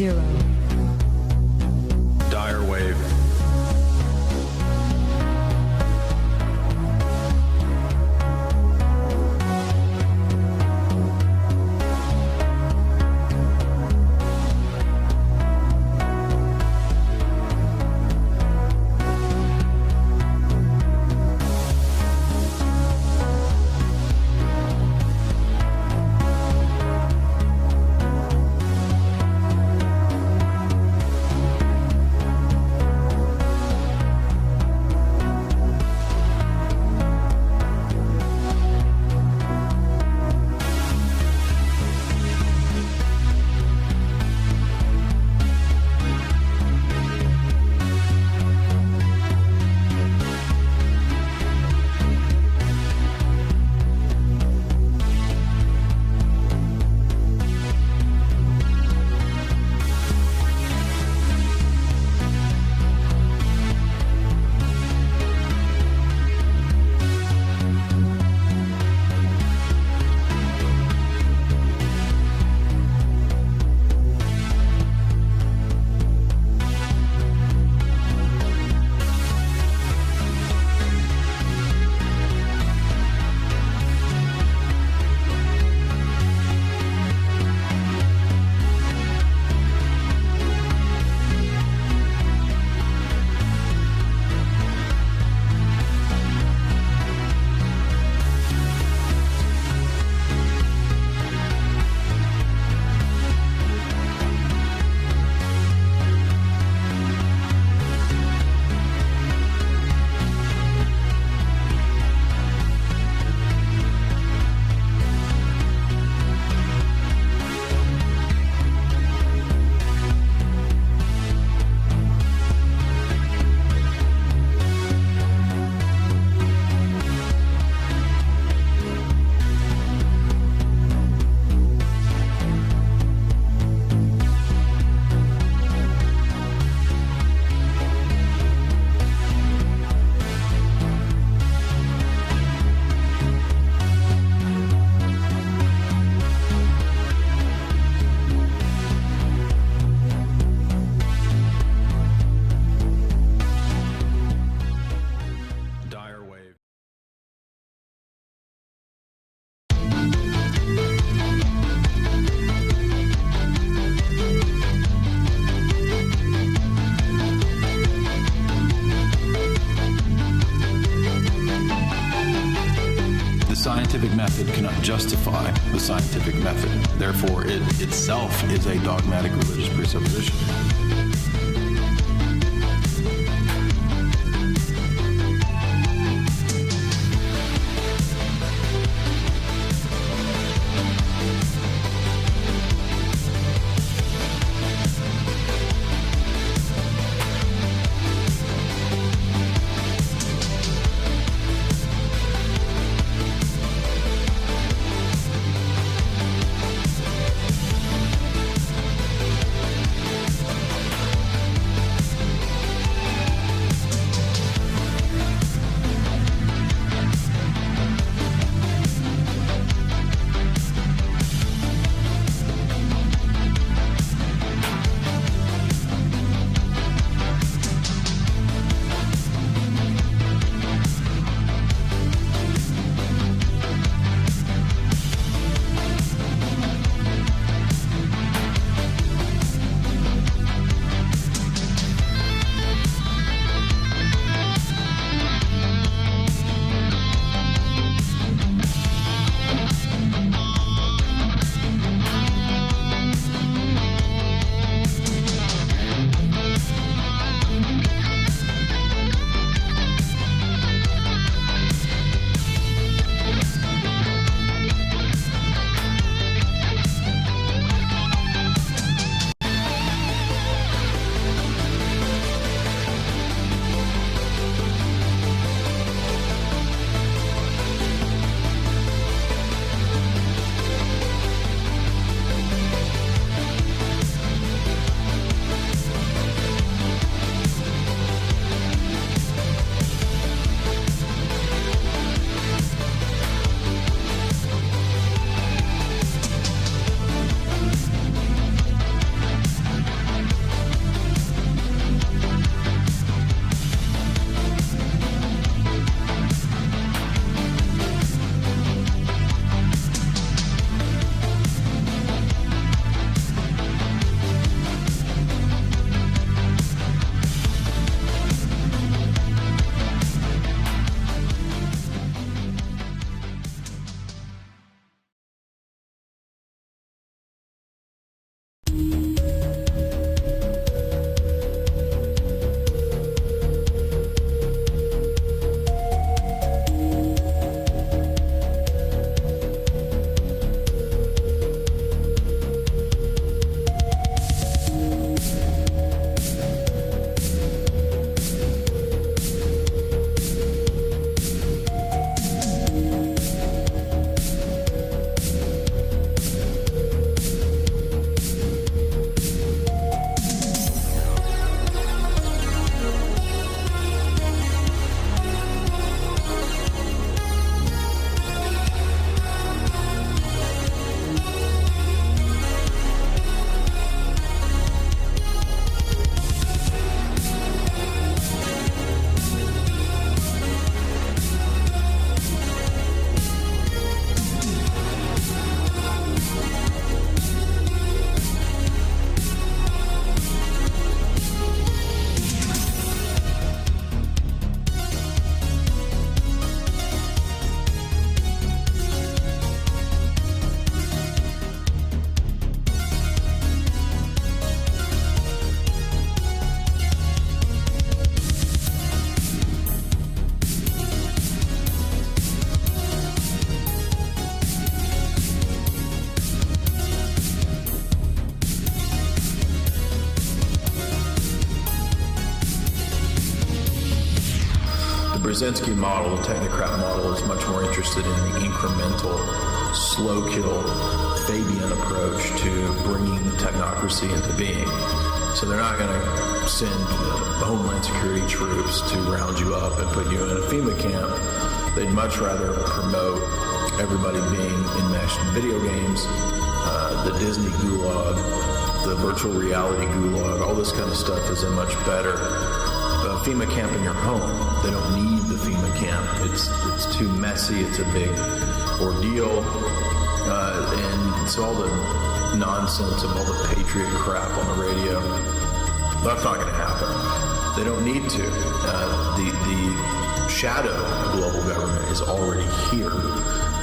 0. Dyer wave. scientific method cannot justify the scientific method. Therefore, it itself is a dogmatic religious presupposition. Brzezinski model, the technocrat model, is much more interested in the incremental, slow kill, Fabian approach to bringing technocracy into being. So they're not going to send Homeland Security troops to round you up and put you in a FEMA camp. They'd much rather promote everybody being enmeshed in video games, the Disney gulag, the virtual reality gulag, all this kind of stuff is a much better FEMA camp in your home. They don't need the FEMA camp. It's too messy. It's a big ordeal. And so all the nonsense of all the patriot crap on the radio, that's not going to happen. They don't need to. The shadow global government is already here.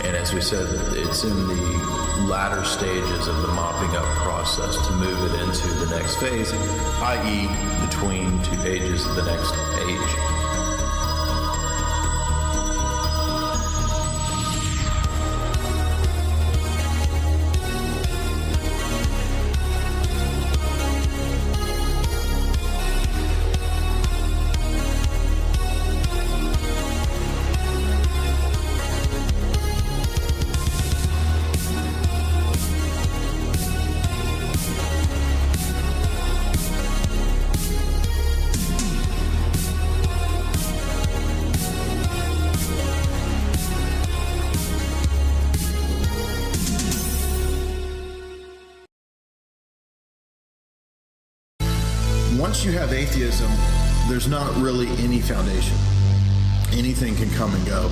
And as we said, it's in the latter stages of the mopping up process to move it into the next phase, i.e. between two ages of the next age. Once you have atheism, there's not really any foundation. Anything can come and go.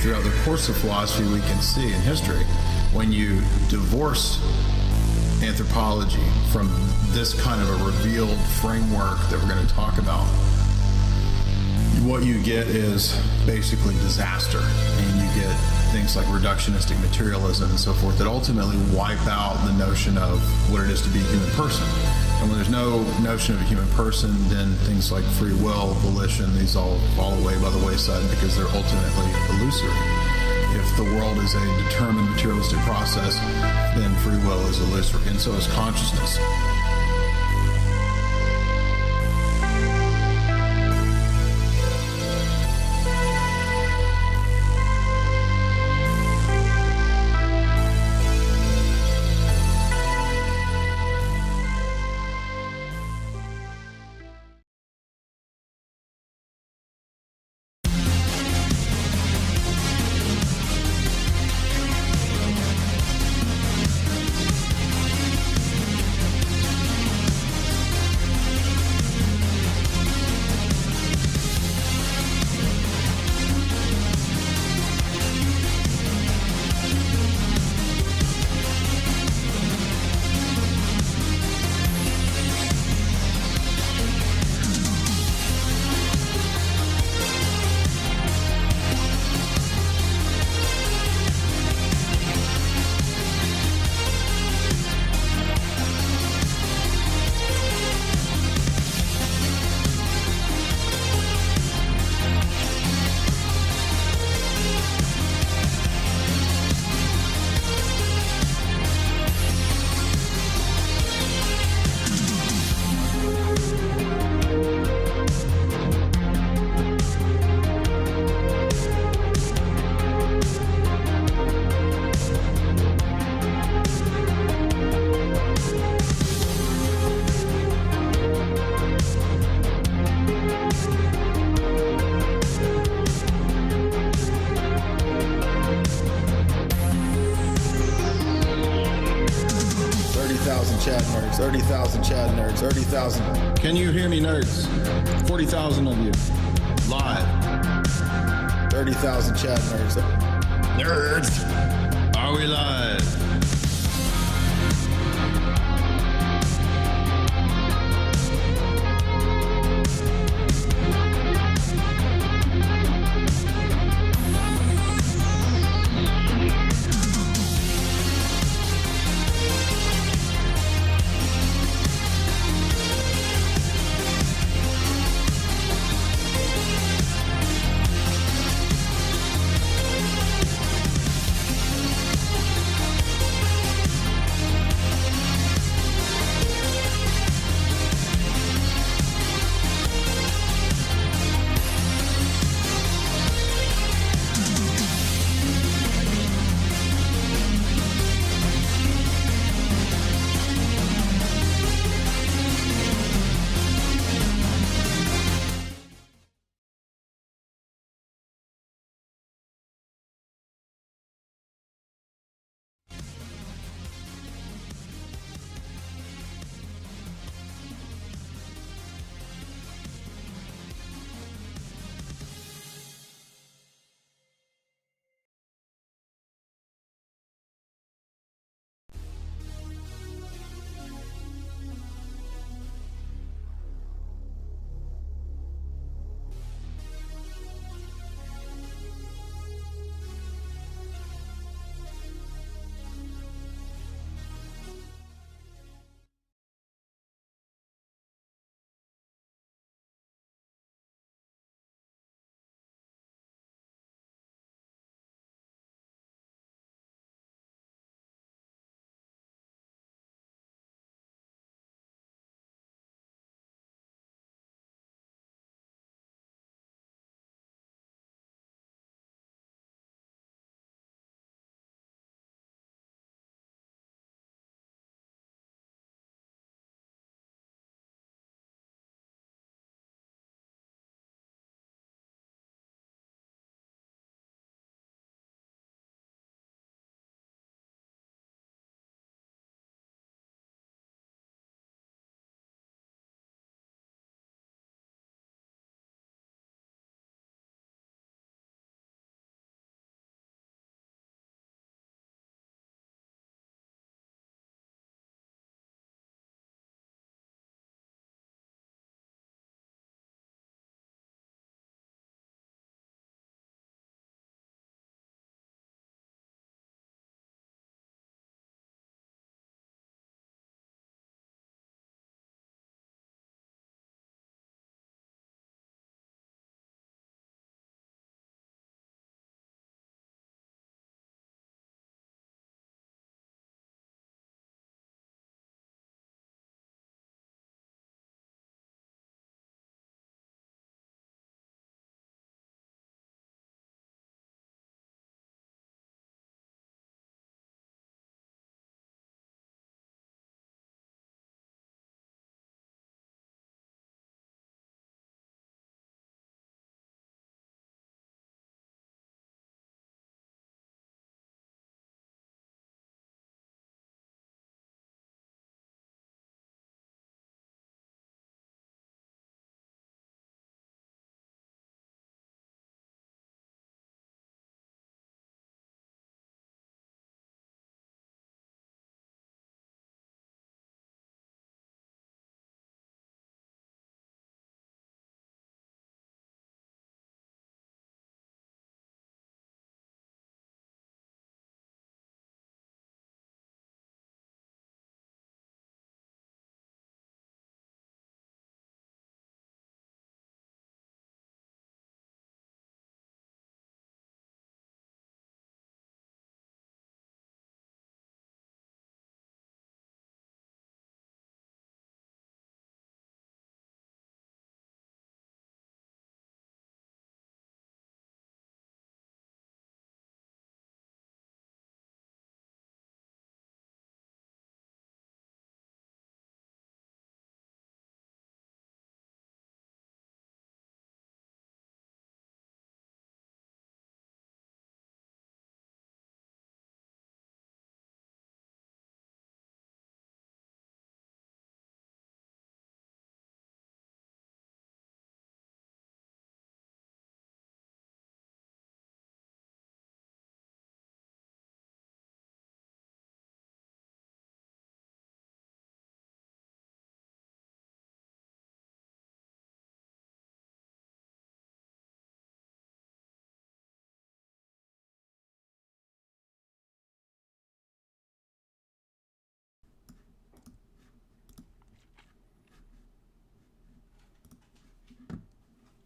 Throughout the course of philosophy, we can see in history, when you divorce anthropology, from this kind of a revealed framework that we're going to talk about, what you get is basically disaster, and you get things like reductionistic materialism and so forth that ultimately wipe out the notion of what it is to be a human person. And when there's no notion of a human person, then things like free will, volition, these all fall away by the wayside because they're ultimately illusory. If the world is a determined materialistic process, then free will is illusory, and so is consciousness. 30,000 Chad nerds. 30,000. Can you hear me, nerds? 40,000 of you. Live. 30,000 Chad nerds. Nerds! Are we live?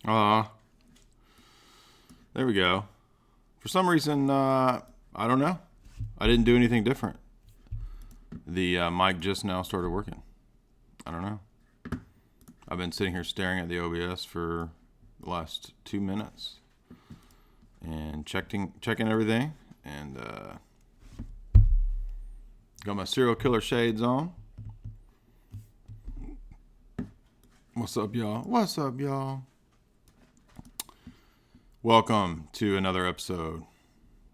There we go. For some reason, I don't know. I didn't do anything different. The mic just now started working. I don't know. I've been sitting here staring at the OBS for the last 2 minutes and checking everything, and got my serial killer shades on. What's up, y'all? What's up, y'all? Welcome to another episode.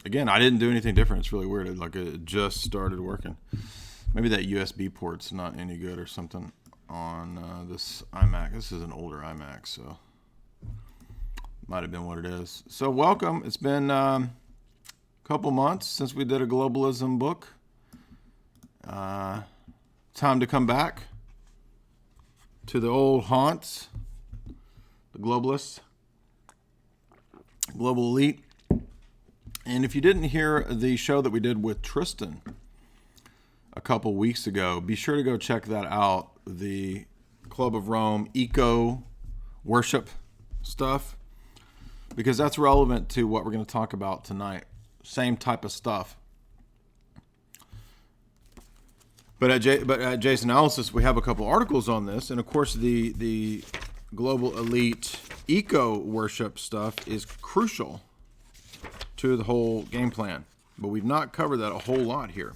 Again, I didn't do anything different. It's really weird. It just started working. Maybe that USB port's not any good or something on this iMac. This is an older iMac, so might have been what it is. So welcome. It's been a couple months since we did a globalism book. Time to come back to the old haunts, the globalists, global elite. And if you didn't hear the show that we did with Tristan a couple weeks ago, be sure to go check that out. The Club of Rome eco worship stuff, because that's relevant to what we're going to talk about tonight. Same type of stuff. But at Jay's Analysis, we have a couple articles on this, and of course the global elite eco worship stuff is crucial to the whole game plan, but we've not covered that a whole lot here.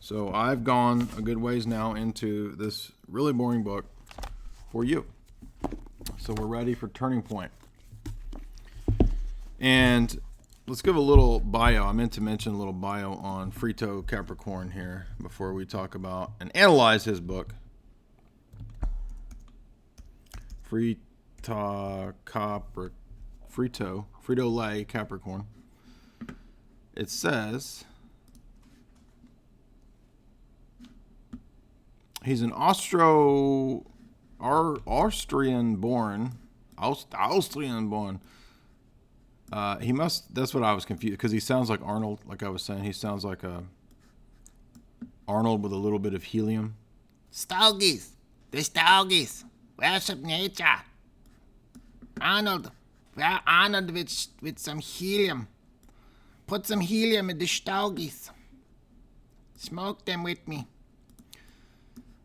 So I've gone a good ways now into this really boring book for you. So we're ready for Turning Point. And let's give a little bio. I meant to mention a little bio on Fritjof Capra here before we talk about and analyze his book. Frito-Lay Capricorn. It says he's an Austrian-born. He must. That's what I was confused, because he sounds like Arnold. Like I was saying, he sounds like Arnold with a little bit of helium. Stogies, the Stogies, worship nature. Arnold with some helium. Put some helium in the Stogies. Smoke them with me.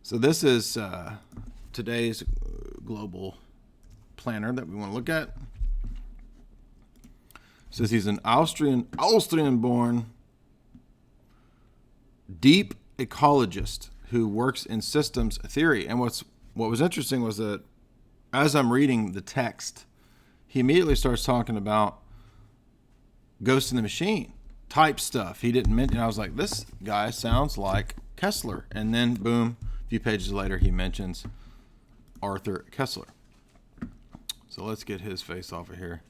So this is today's global planner that we want to look at. It says he's an Austrian-born deep ecologist who works in systems theory. And what was interesting was that as I'm reading the text, he immediately starts talking about Ghost in the Machine type stuff. He didn't mention. I was like, this guy sounds like Kessler. And then, boom, a few pages later, he mentions Arthur Kessler. So let's get his face off of here.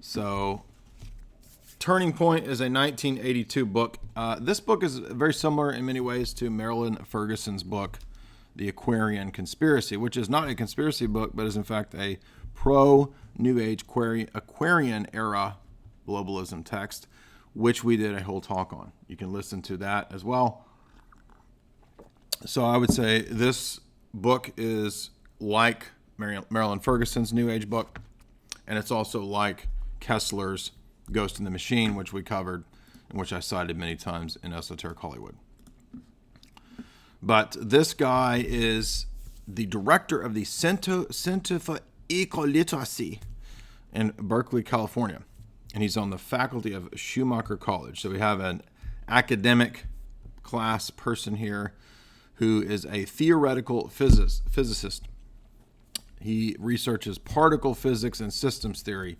So Turning Point is a 1982 book. This book is very similar in many ways to Marilyn Ferguson's book, The Aquarian Conspiracy, which is not a conspiracy book, but is in fact a pro-New Age Aquarian era globalism text, which we did a whole talk on. You can listen to that as well. So I would say this book is like Marilyn Ferguson's New Age book, and it's also like Kessler's Ghost in the Machine, which we covered and which I cited many times in Esoteric Hollywood. But this guy is the director of the Center for Ecology in Berkeley, California. And he's on the faculty of Schumacher College. So we have an academic class person here who is a theoretical physicist. He researches particle physics and systems theory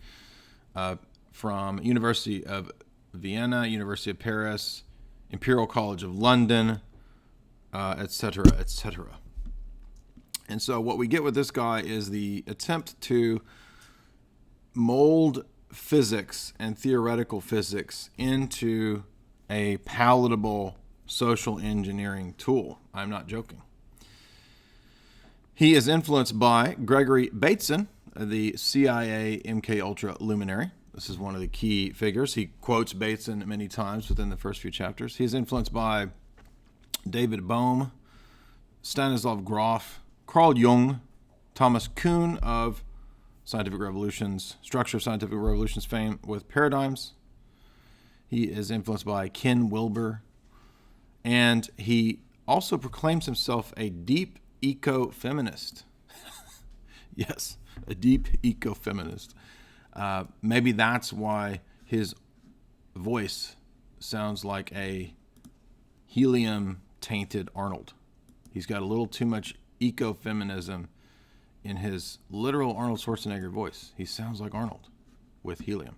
from University of Vienna, University of Paris, Imperial College of London, etc., etc. And so what we get with this guy is the attempt to mold physics and theoretical physics into a palatable social engineering tool. I'm not joking. He is influenced by Gregory Bateson, the CIA MK Ultra luminary. This is one of the key figures. He quotes Bateson many times within the first few chapters. He is influenced by David Bohm, Stanislav Grof, Carl Jung, Thomas Kuhn of Structure of Scientific Revolutions fame with Paradigms. He is influenced by Ken Wilber. And he also proclaims himself a deep ecofeminist. Yes, a deep ecofeminist. Maybe that's why his voice sounds like a helium-tainted Arnold. He's got a little too much ecofeminism in his literal Arnold Schwarzenegger voice. He sounds like Arnold with helium.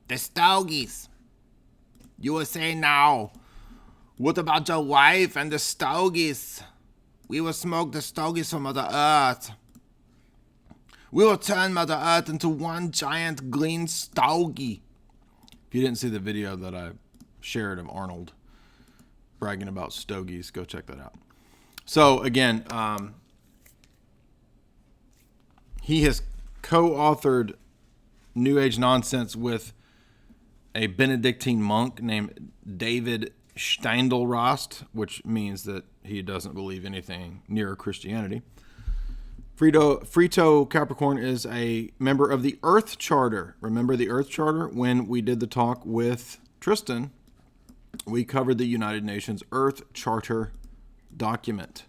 The stogies. You were saying now, what about your wife and the stogies? We will smoke the stogies from Mother Earth. We will turn Mother Earth into one giant green stogie. If you didn't see the video that I shared of Arnold bragging about stogies, go check that out. So again, he has co-authored New Age nonsense with a Benedictine monk named David Steindl-Rast, which means that he doesn't believe anything near Christianity. Fritjof Capricorn is a member of the Earth Charter. Remember the Earth Charter? When we did the talk with Tristan, we covered the United Nations Earth Charter document.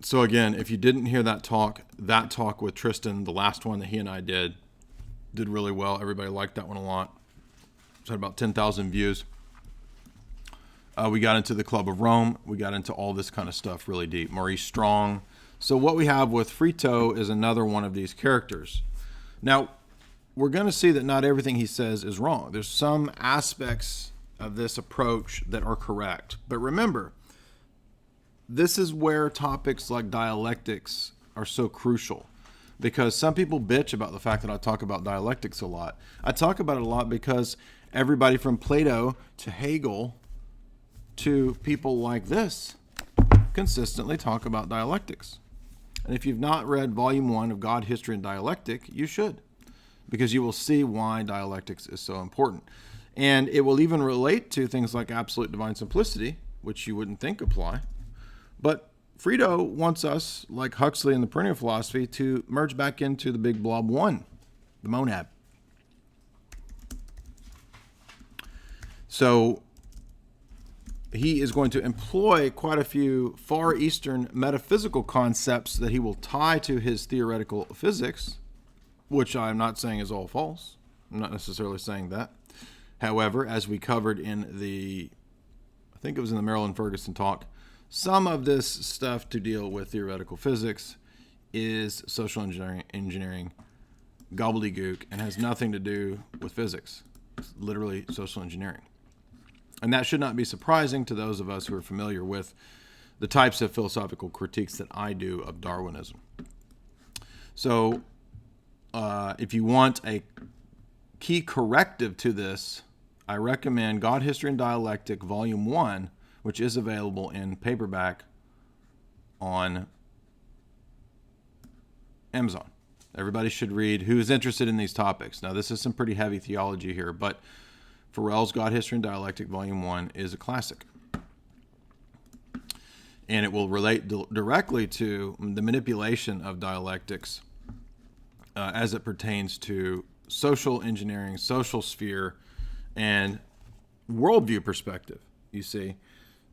So again, if you didn't hear that talk with Tristan, the last one that he and I did really well. Everybody liked that one a lot. It had about 10,000 views. We got into the Club of Rome. We got into all this kind of stuff really deep. Maurice Strong. So what we have with Frito is another one of these characters. Now, we're going to see that not everything he says is wrong. There's some aspects of this approach that are correct. But remember, this is where topics like dialectics are so crucial, because some people bitch about the fact that I talk about dialectics a lot. I talk about it a lot because everybody from Plato to Hegel to people like this consistently talk about dialectics. And if you've not read Volume 1 of God, History, and Dialectic, you should, because you will see why dialectics is so important. And it will even relate to things like absolute divine simplicity, which you wouldn't think apply. But Frito wants us, like Huxley in the perennial philosophy, to merge back into the big blob one, the monad. So he is going to employ quite a few Far Eastern metaphysical concepts that he will tie to his theoretical physics, which I'm not saying is all false. I'm not necessarily saying that. However, as we covered in I think it was in the Marilyn Ferguson talk, some of this stuff to deal with theoretical physics is social engineering gobbledygook and has nothing to do with physics. It's literally social engineering. And that should not be surprising to those of us who are familiar with the types of philosophical critiques that I do of Darwinism. So if you want a key corrective to this, I recommend God, History, and Dialectic, Volume 1, which is available in paperback on Amazon. Everybody should read who's interested in these topics. Now, this is some pretty heavy theology here, but Farrell's God, History, and Dialectic, Volume 1 is a classic. And it will relate directly to the manipulation of dialectics as it pertains to social engineering, social sphere, and worldview perspective. You see,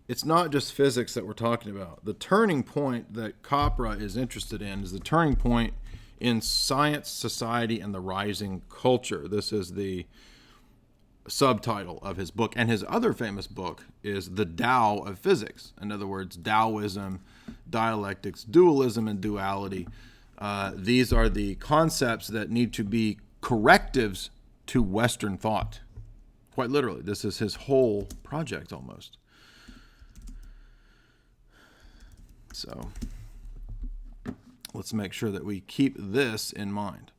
it's not just physics that we're talking about. The turning point that Capra is interested in is the turning point in science, society, and the rising culture. This is the subtitle of his book, and his other famous book is The Tao of Physics. In other words, Taoism, dialectics, dualism, and duality. These are the concepts that need to be correctives to Western thought. Quite literally, this is his whole project almost. So let's make sure that we keep this in mind.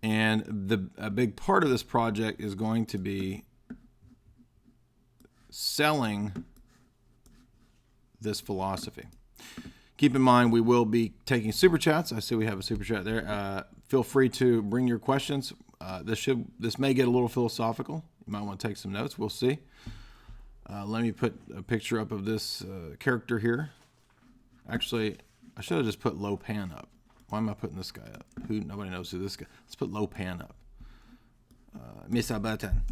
And a big part of this project is going to be selling this philosophy. Keep in mind, we will be taking super chats. I see we have a super chat there. Feel free to bring your questions. This may get a little philosophical. You might want to take some notes. We'll see. Let me put a picture up of this character here. Actually, I should have just put Lo Pan up. Why am I putting this guy up? Nobody knows who this guy. Let's put Lo Pan up. Mr. Burton.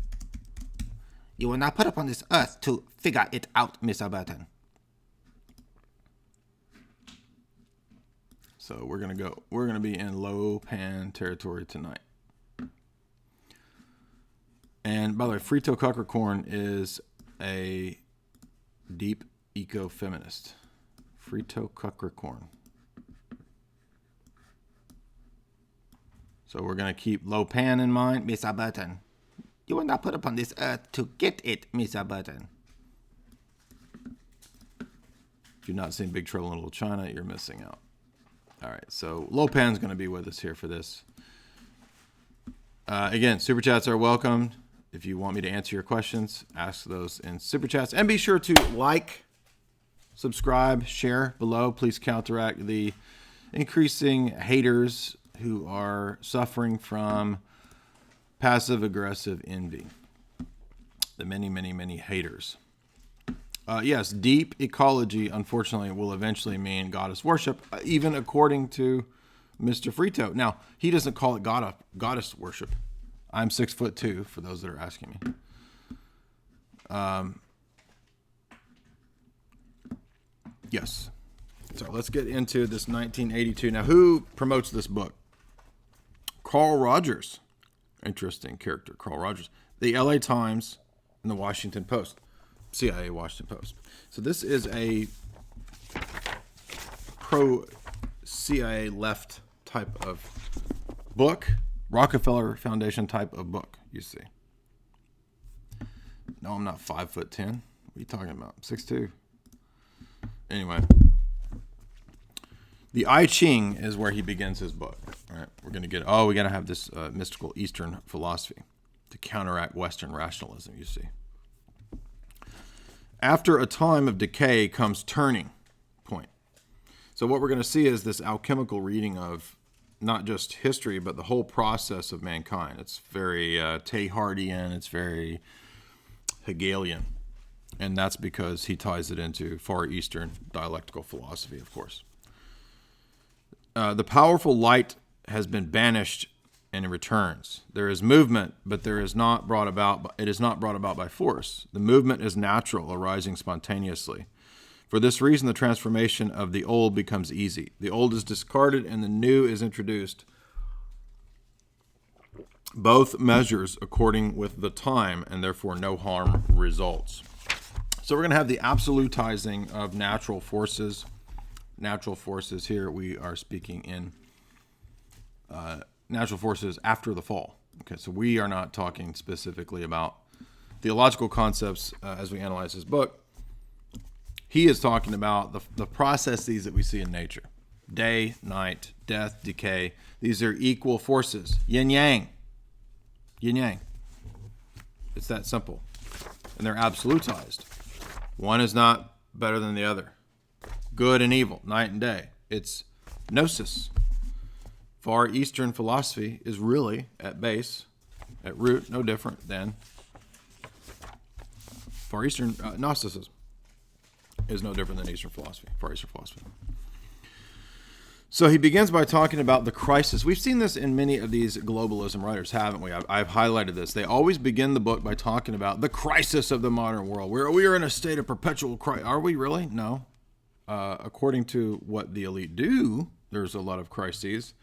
You were not put upon this earth to figure it out, Mr. Burton. So we're gonna be in Lo Pan territory tonight. And by the way, Fritjof Capra is a deep eco-feminist. Fritjof Capra. So we're going to keep Lo Pan in mind. Mr. Burton. You were not put upon this earth to get it, Mr. Burton. If you've not seen Big Trouble in Little China, you're missing out. All right, so Lo Pan's going to be with us here for this. Again, Super Chats are welcomed. If you want me to answer your questions, ask those in Super Chats. And be sure to like, subscribe, share below. Please counteract the increasing haters who are suffering from passive-aggressive envy. The many, many, many haters. Yes, deep ecology, unfortunately, will eventually mean goddess worship, even according to Mr. Fritjof. Now, he doesn't call it goddess worship. I'm 6'2", for those that are asking me. Yes. So let's get into this 1982. Now, who promotes this book? Carl Rogers. Interesting character, Carl Rogers. The LA Times and the Washington Post. CIA Washington Post. So this is a pro-CIA left type of book. Rockefeller Foundation type of book, you see. No, I'm not 5'10". What are you talking about? 6'2". Anyway. The I Ching is where he begins his book. All right, we got to have this mystical Eastern philosophy to counteract Western rationalism, you see. After a time of decay comes turning point. So what we're going to see is this alchemical reading of not just history, but the whole process of mankind. It's very Teilhardian, it's very Hegelian. And that's because he ties it into Far Eastern dialectical philosophy, of course. The powerful light has been banished and it returns. There is movement, but it is not brought about by force. The movement is natural, arising spontaneously. For this reason, the transformation of the old becomes easy. The old is discarded and the new is introduced. Both measures according with the time, and therefore no harm results. So we're going to have the absolutizing of natural forces. Natural forces here, we are speaking in natural forces after the fall. Okay, so we are not talking specifically about theological concepts as we analyze this book. He is talking about the processes that we see in nature. Day, night, death, decay. These are equal forces. Yin yang. Yin yang. It's that simple. And they're absolutized. One is not better than the other. Good and evil, night and day. It's gnosis. Far Eastern philosophy is really, at base, at root, no different than Far Eastern Gnosticism. Is no different than Eastern philosophy, Far Eastern philosophy. So he begins by talking about the crisis. We've seen this in many of these globalism writers, haven't we? I've highlighted this. They always begin the book by talking about the crisis of the modern world. We are in a state of perpetual crisis. Are we really? No. According to what the elite do, there's a lot of crises.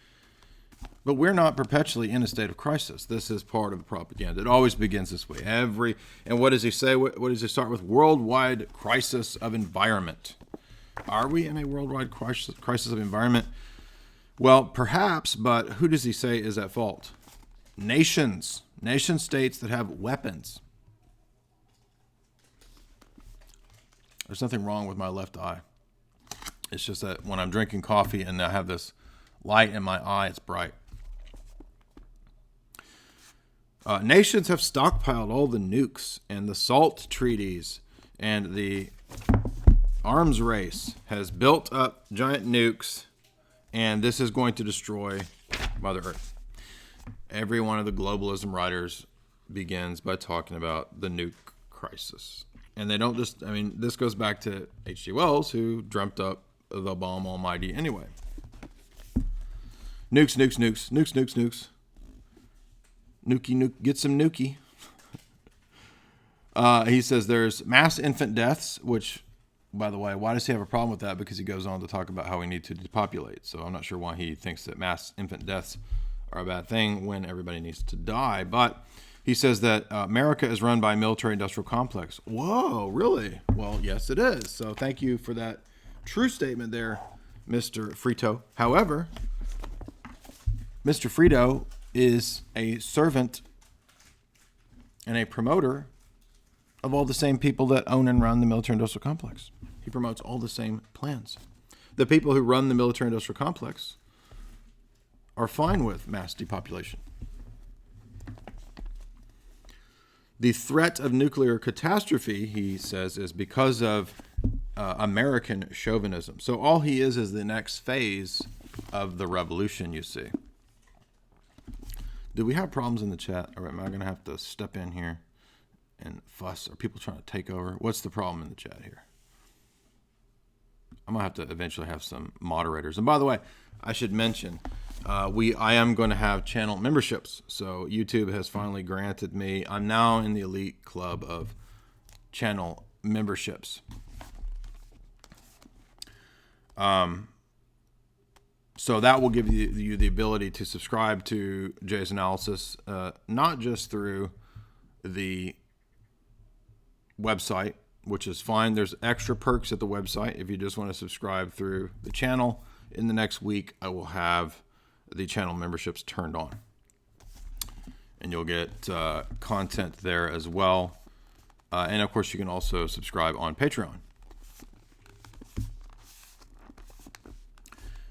But we're not perpetually in a state of crisis. This is part of the propaganda. It always begins this way. And what does he say? What does he start with? Worldwide crisis of environment. Are we in a worldwide crisis of environment? Well, perhaps, but who does he say is at fault? Nations. Nation states that have weapons. There's nothing wrong with my left eye. It's just that when I'm drinking coffee and I have this light in my eye, it's bright. Nations have stockpiled all the nukes and the SALT treaties, and the arms race has built up giant nukes, and this is going to destroy Mother Earth. Every one of the globalism writers begins by talking about the nuke crisis. And they don't just, this goes back to H.G. Wells, who dreamt up the bomb almighty anyway. Nukes, nukes, nukes, nukes, nukes, nukes. Nuki, nuke, get some nuki. He says there's mass infant deaths, which, by the way, why does he have a problem with that? Because he goes on to talk about how we need to depopulate. So I'm not sure why he thinks that mass infant deaths are a bad thing when everybody needs to die. But he says that America is run by a military-industrial complex. Whoa, really? Well, yes, it is. So thank you for that true statement there, Mr. Frito. However, Mr. Frito is a servant and a promoter of all the same people that own and run the military-industrial complex. He promotes all the same plans. The people who run the military-industrial complex are fine with mass depopulation. The threat of nuclear catastrophe, he says, is because of American chauvinism. So all he is the next phase of the revolution, you see. Do we have problems in the chat? Or am I going to have to step in here and fuss? Are people trying to take over? What's the problem in the chat here? I'm going to have to eventually have some moderators. And by the way, I should mention, I am going to have channel memberships. So YouTube has finally granted me, I'm now in the elite club of channel memberships. So that will give you the ability to subscribe to Jay's analysis, not just through the website, which is fine. There's extra perks at the website if you just want to subscribe through the channel. In the next week, I will have the channel memberships turned on, and you'll get content there as well. And of course, you can also subscribe on Patreon.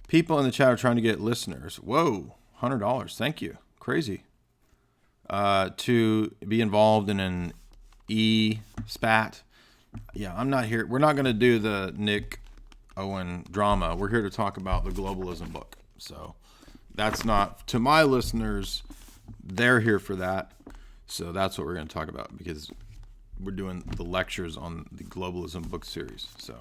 People in the chat are trying to get listeners. Whoa, $100. Thank you. Crazy. To be involved in an e-spat. Yeah, I'm not here. We're not going to do the Nick Owen drama. We're here to talk about the globalism book. So that's not, to my listeners, they're here for that. So that's what we're going to talk about, because we're doing the lectures on the globalism book series. So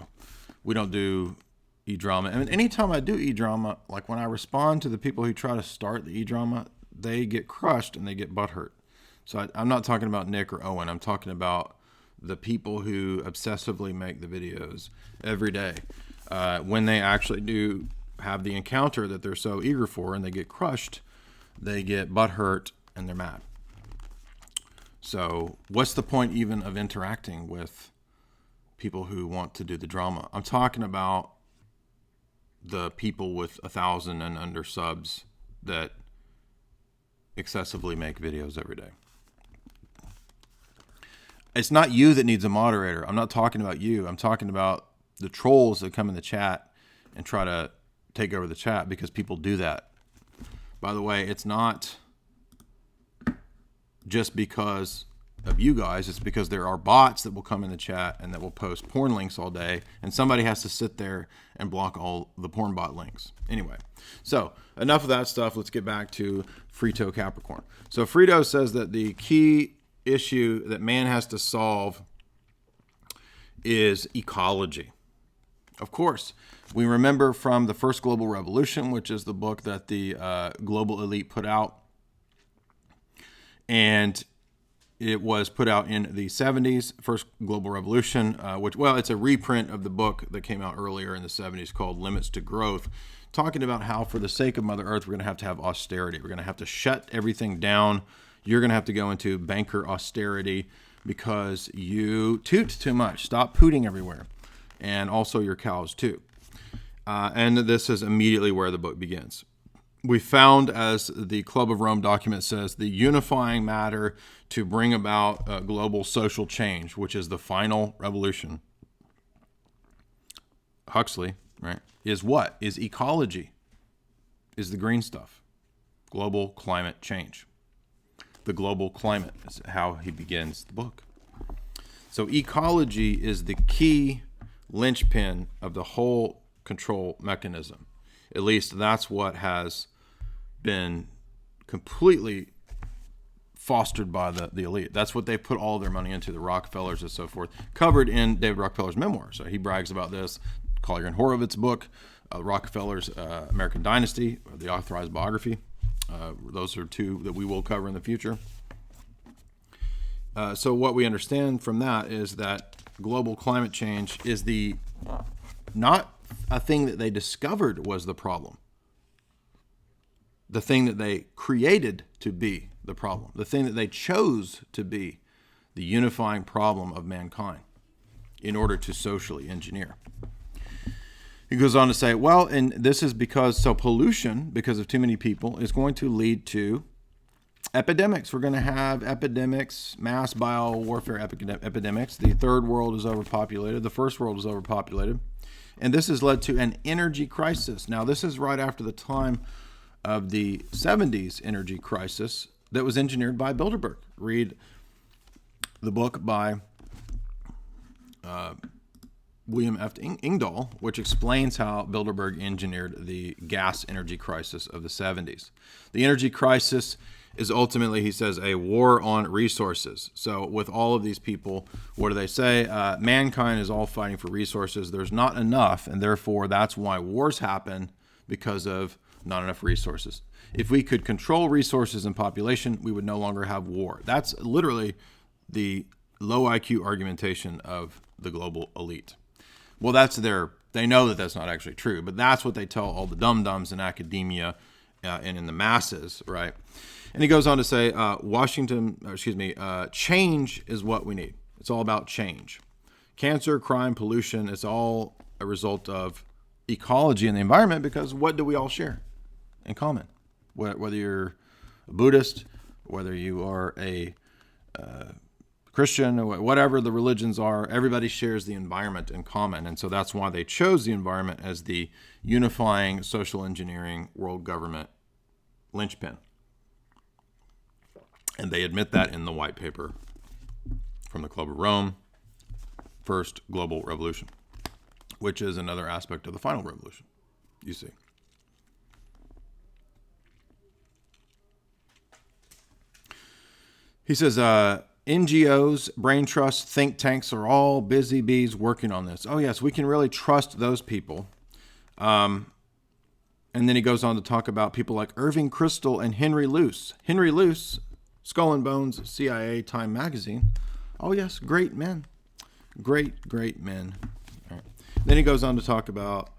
we don't do e-drama. And anytime I do e-drama, like when I respond to the people who try to start the e-drama, they get crushed and they get butthurt. So I'm not talking about Nick or Owen. I'm talking about the people who obsessively make the videos every day. When they actually do have the encounter that they're so eager for and they get crushed, they get butthurt and they're mad. So what's the point even of interacting with people who want to do the drama? I'm talking about the people with 1,000 and under subs that excessively make videos every day. It's not you that needs a moderator. I'm not talking about you. I'm talking about the trolls that come in the chat and try to take over the chat, because people do that. By the way, it's not just because of you guys. It's because there are bots that will come in the chat and that will post porn links all day, and somebody has to sit there and block all the porn bot links. Anyway, so enough of that stuff. Let's get back to Frito Capricorn. So Frito says that the key issue that man has to solve is ecology. Of course, we remember from the First Global Revolution, which is the book that the global elite put out, and it was put out in the 70s, First Global Revolution, which, well, it's a reprint of the book that came out earlier in the 70s called Limits to Growth, talking about how for the sake of Mother Earth, we're going to have austerity. We're going to have to shut everything down. You're going to have to go into banker austerity because you toot too much. Stop pooting everywhere. And also your cows too. And this is immediately where the book begins. We found, as the Club of Rome document says, the unifying matter to bring about global social change, which is the final revolution. Huxley, right, is what? Is ecology, is the green stuff. Global climate change. The global climate is how he begins the book. So ecology is the key linchpin of the whole control mechanism. At least that's what has been completely fostered by the elite. That's what they put all their money into, the Rockefellers and so forth, covered in David Rockefeller's memoir. So he brags about this, Collier and Horowitz's book, Rockefeller's American Dynasty, the authorized biography. Those are two that we will cover in the future. So what we understand from that is that global climate change is not a thing that they discovered was the problem. The thing that they created to be the problem. The thing that they chose to be the unifying problem of mankind in order to socially engineer. He goes on to say, well, and this is because pollution, because of too many people, is going to lead to epidemics. We're going to have epidemics, mass biowarfare epidemics. The third world is overpopulated. The first world is overpopulated. And this has led to an energy crisis. Now, this is right after the time of the 70s energy crisis that was engineered by Bilderberg. Read the book by William F. Engdahl, which explains how Bilderberg engineered the gas energy crisis of the 70s. The energy crisis is ultimately, he says, a war on resources. So with all of these people, what do they say? Mankind is all fighting for resources. There's not enough, and therefore that's why wars happen, because of not enough resources. If we could control resources and population, we would no longer have war. That's literally the low IQ argumentation of the global elite. Well, they know that that's not actually true, but that's what they tell all the dum-dums in academia and in the masses, right? And he goes on to say, change is what we need. It's all about change. Cancer, crime, pollution, it's all a result of ecology and the environment, because what do we all share in common? Whether you're a Buddhist, whether you are a Christian, or whatever the religions are, everybody shares the environment in common. And so that's why they chose the environment as the unifying social engineering world government linchpin. And they admit that in the white paper from the Club of Rome, First Global Revolution, which is another aspect of the final revolution, you see. He says, NGOs, brain trusts, think tanks are all busy bees working on this. Oh, yes, we can really trust those people. And then he goes on to talk about people like Irving Kristol and Henry Luce. Henry Luce, Skull and Bones, CIA, Time Magazine. Oh, yes, great men. Great men. All right. Then he goes on to talk about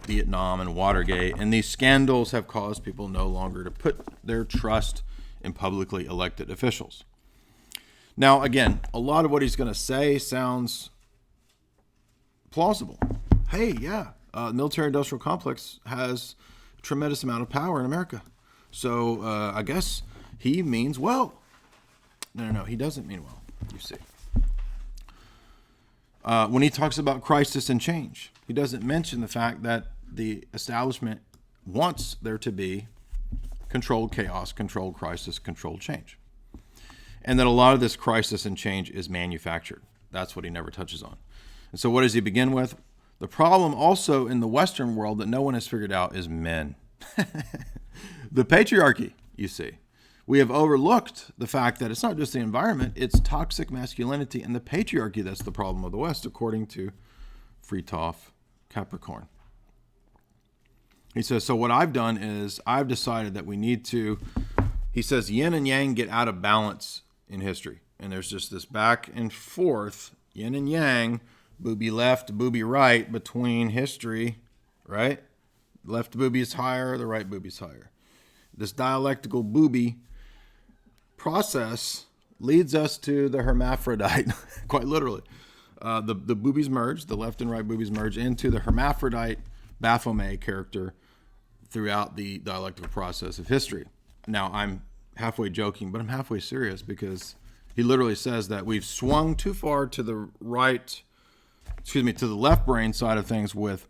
Vietnam and Watergate. And these scandals have caused people no longer to put their trust in publicly elected officials. Now, again, a lot of what he's going to say sounds plausible. Hey, yeah, military-industrial complex has a tremendous amount of power in America. So I guess he means well. No, he doesn't mean well, you see. When he talks about crisis and change, he doesn't mention the fact that the establishment wants there to be controlled chaos, controlled crisis, controlled change. And that a lot of this crisis and change is manufactured. That's what he never touches on. And so what does he begin with? The problem also in the Western world that no one has figured out is men. The patriarchy, you see. We have overlooked the fact that it's not just the environment, it's toxic masculinity and the patriarchy that's the problem of the West, according to Fritjof Capra. He says, so what I've done is I've decided that we need to, he says, yin and yang get out of balance in history. And there's just this back and forth, yin and yang, booby left, booby right, between history, right? Left booby is higher, the right booby is higher. This dialectical booby process leads us to the hermaphrodite, quite literally. The boobies merge, the left and right boobies merge into the hermaphrodite Baphomet character throughout the dialectical process of history. Now, I'm halfway joking, but I'm halfway serious, because he literally says that we've swung too far to the left brain side of things with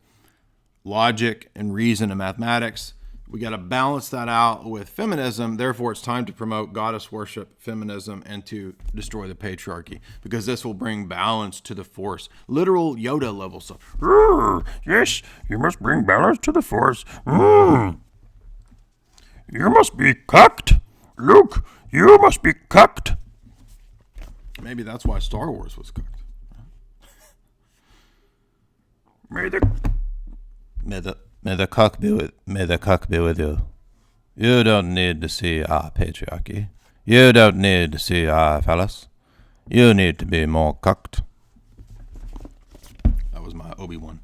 logic and reason and mathematics. We got to balance that out with feminism. Therefore, it's time to promote goddess worship, feminism, and to destroy the patriarchy, because this will bring balance to the force. Literal Yoda level stuff. Yes, you must bring balance to the force. You must be cocked. Luke, you must be cocked. Maybe that's why Star Wars was cooked. May the May the cock be with you. You don't need to see our patriarchy. You don't need to see our phallus. You need to be more cucked. That was my Obi-Wan.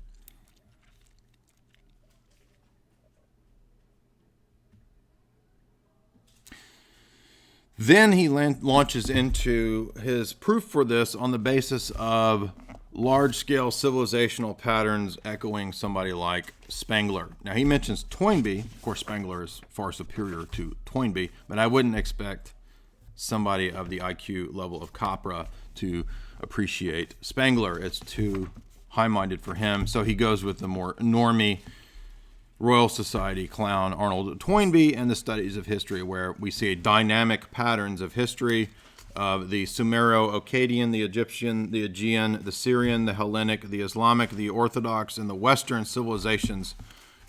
Then he launches into his proof for this on the basis of large-scale civilizational patterns echoing somebody like Spengler. Now, he mentions Toynbee. Of course, Spengler is far superior to Toynbee, but I wouldn't expect somebody of the IQ level of Capra to appreciate Spengler. It's too high-minded for him, so he goes with the more normie Royal Society clown Arnold Toynbee and the studies of history, where we see dynamic patterns of history of the Sumero-Akkadian, the Egyptian, the Aegean, the Syrian, the Hellenic, the Islamic, the Orthodox, and the Western civilizations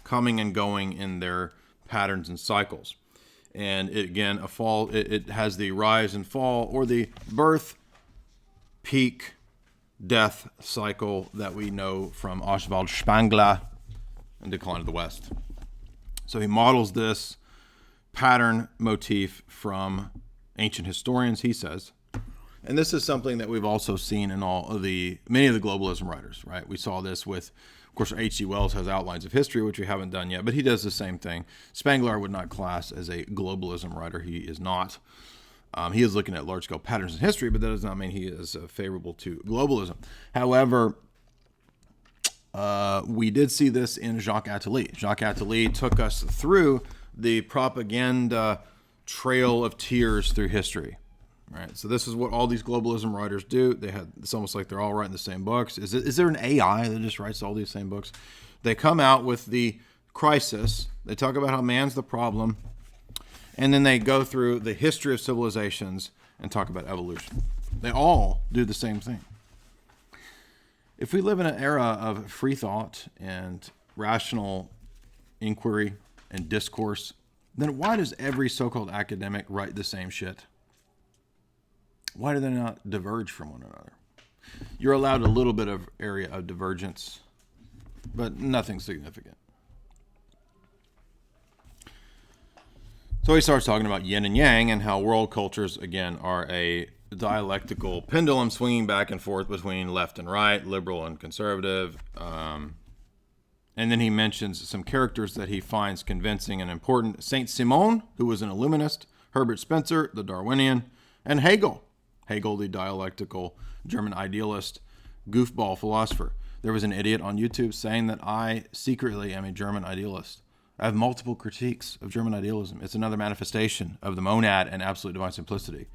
coming and going in their patterns and cycles. And it, again, it has the rise and fall, or the birth, peak, death cycle that we know from Oswald Spengler and Decline of the West. So he models this pattern motif from ancient historians, he says. And this is something that we've also seen in many of the globalism writers, right? We saw this with, of course, H.G. Wells has outlines of history, which we haven't done yet, but he does the same thing. Spengler I would not class as a globalism writer. He is not. He is looking at large-scale patterns in history, but that does not mean he is favorable to globalism. However, we did see this in Jacques Attali. Jacques Attali took us through the propaganda trail of tears through history. Right. So this is what all these globalism writers do. It's almost like they're all writing the same books. Is there an AI that just writes all these same books? They come out with the crisis. They talk about how man's the problem, and then they go through the history of civilizations and talk about evolution. They all do the same thing. If we live in an era of free thought and rational inquiry and discourse, then why does every so-called academic write the same shit? Why do they not diverge from one another? You're allowed a little bit of area of divergence, but nothing significant. So he starts talking about yin and yang and how world cultures, again, are a dialectical pendulum swinging back and forth between left and right, liberal and conservative. And then he mentions some characters that he finds convincing and important. Saint Simon, who was an Illuminist, Herbert Spencer, the Darwinian, and Hegel. Hegel, the dialectical German idealist, goofball philosopher. There was an idiot on YouTube saying that I secretly am a German idealist. I have multiple critiques of German idealism. It's another manifestation of the monad and absolute divine simplicity.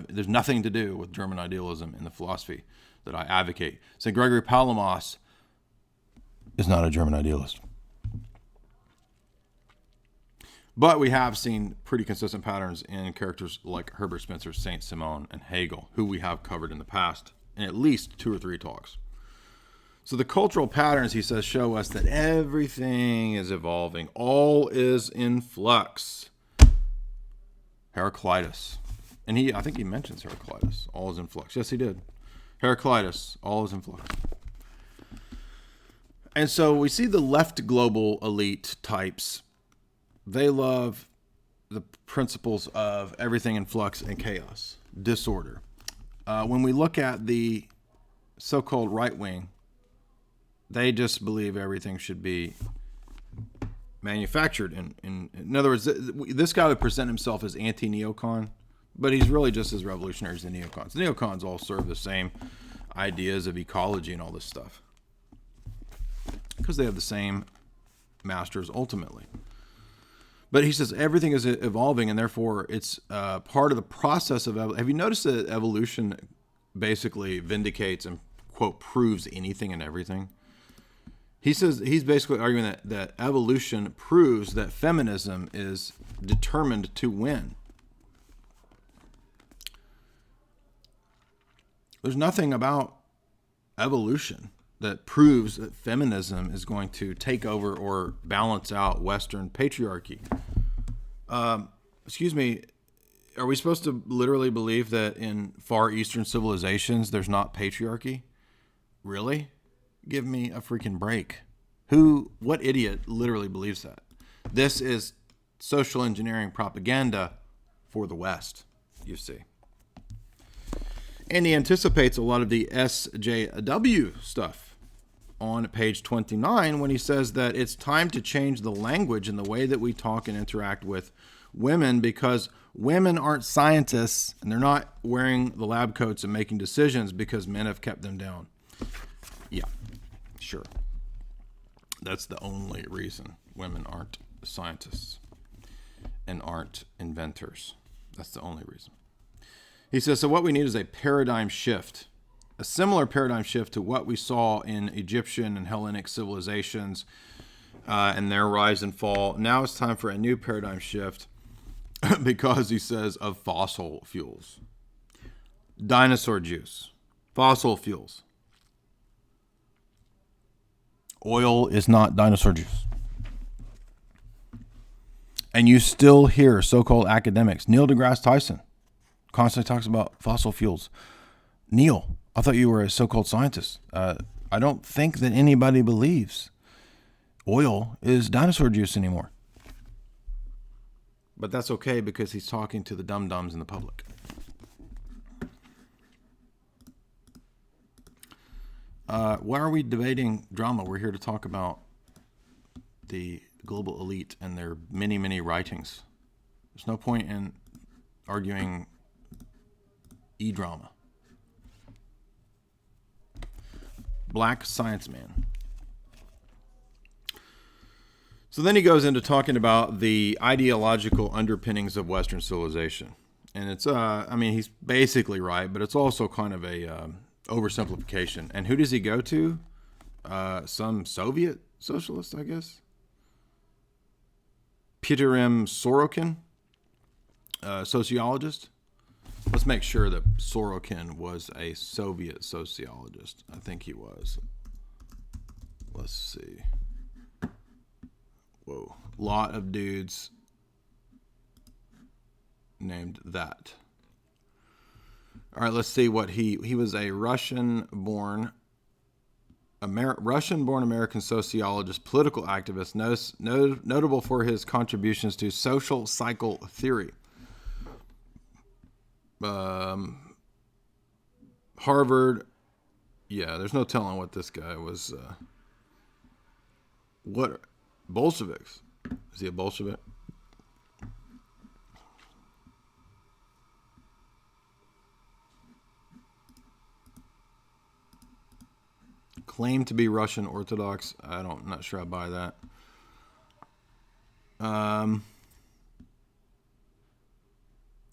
There's nothing to do with German idealism in the philosophy that I advocate. St. Gregory Palamas is not a German idealist. But we have seen pretty consistent patterns in characters like Herbert Spencer, Saint Simon, and Hegel, who we have covered in the past in at least 2 or 3 talks. So the cultural patterns, he says, show us that everything is evolving. All is in flux. Heraclitus. And I think he mentions Heraclitus. All is in flux. Yes, he did. Heraclitus. All is in flux. And so we see the left global elite types. They love the principles of everything in flux and chaos, disorder. When we look at the so-called right wing, they just believe everything should be manufactured. In other words, this guy would present himself as anti-neocon, but he's really just as revolutionary as the neocons. The neocons all serve the same ideas of ecology and all this stuff because they have the same masters ultimately. But he says everything is evolving, and therefore it's part of the process of evolution. Have you noticed that evolution basically vindicates and, quote, proves anything and everything? He says he's basically arguing that evolution proves that feminism is determined to win. There's nothing about evolution that proves that feminism is going to take over or balance out Western patriarchy. Excuse me, are we supposed to literally believe that in Far Eastern civilizations there's not patriarchy? Really? Give me a freaking break. What idiot literally believes that? This is social engineering propaganda for the West, you see. And he anticipates a lot of the SJW stuff on page 29 when he says that it's time to change the language and the way that we talk and interact with women, because women aren't scientists and they're not wearing the lab coats and making decisions because men have kept them down. Yeah, sure. That's the only reason women aren't scientists and aren't inventors. That's the only reason. He says, so what we need is a paradigm shift, a similar paradigm shift to what we saw in Egyptian and Hellenic civilizations and their rise and fall. Now it's time for a new paradigm shift because, he says, of fossil fuels. Dinosaur juice, fossil fuels. Oil is not dinosaur juice. And you still hear so-called academics, Neil deGrasse Tyson, constantly talks about fossil fuels. Neil, I thought you were a so-called scientist. I don't think that anybody believes oil is dinosaur juice anymore. But that's okay because he's talking to the dum-dums in the public. Why are we debating drama? We're here to talk about the global elite and their many, many writings. There's no point in arguing e-drama. Black Science Man. So then he goes into talking about the ideological underpinnings of Western civilization. And it's, he's basically right, but it's also kind of a oversimplification. And who does he go to? Some Soviet socialist, I guess. Peter M. Sorokin, sociologist. Let's make sure that Sorokin was a Soviet sociologist. I think he was. Let's see. Whoa. Lot of dudes named that. All right, let's see what he was a Russian-born American sociologist, political activist, notable for his contributions to social cycle theory. Harvard, yeah, there's no telling what this guy was. What Bolsheviks? Is he a Bolshevik? Claimed to be Russian Orthodox. I'm not sure I buy that.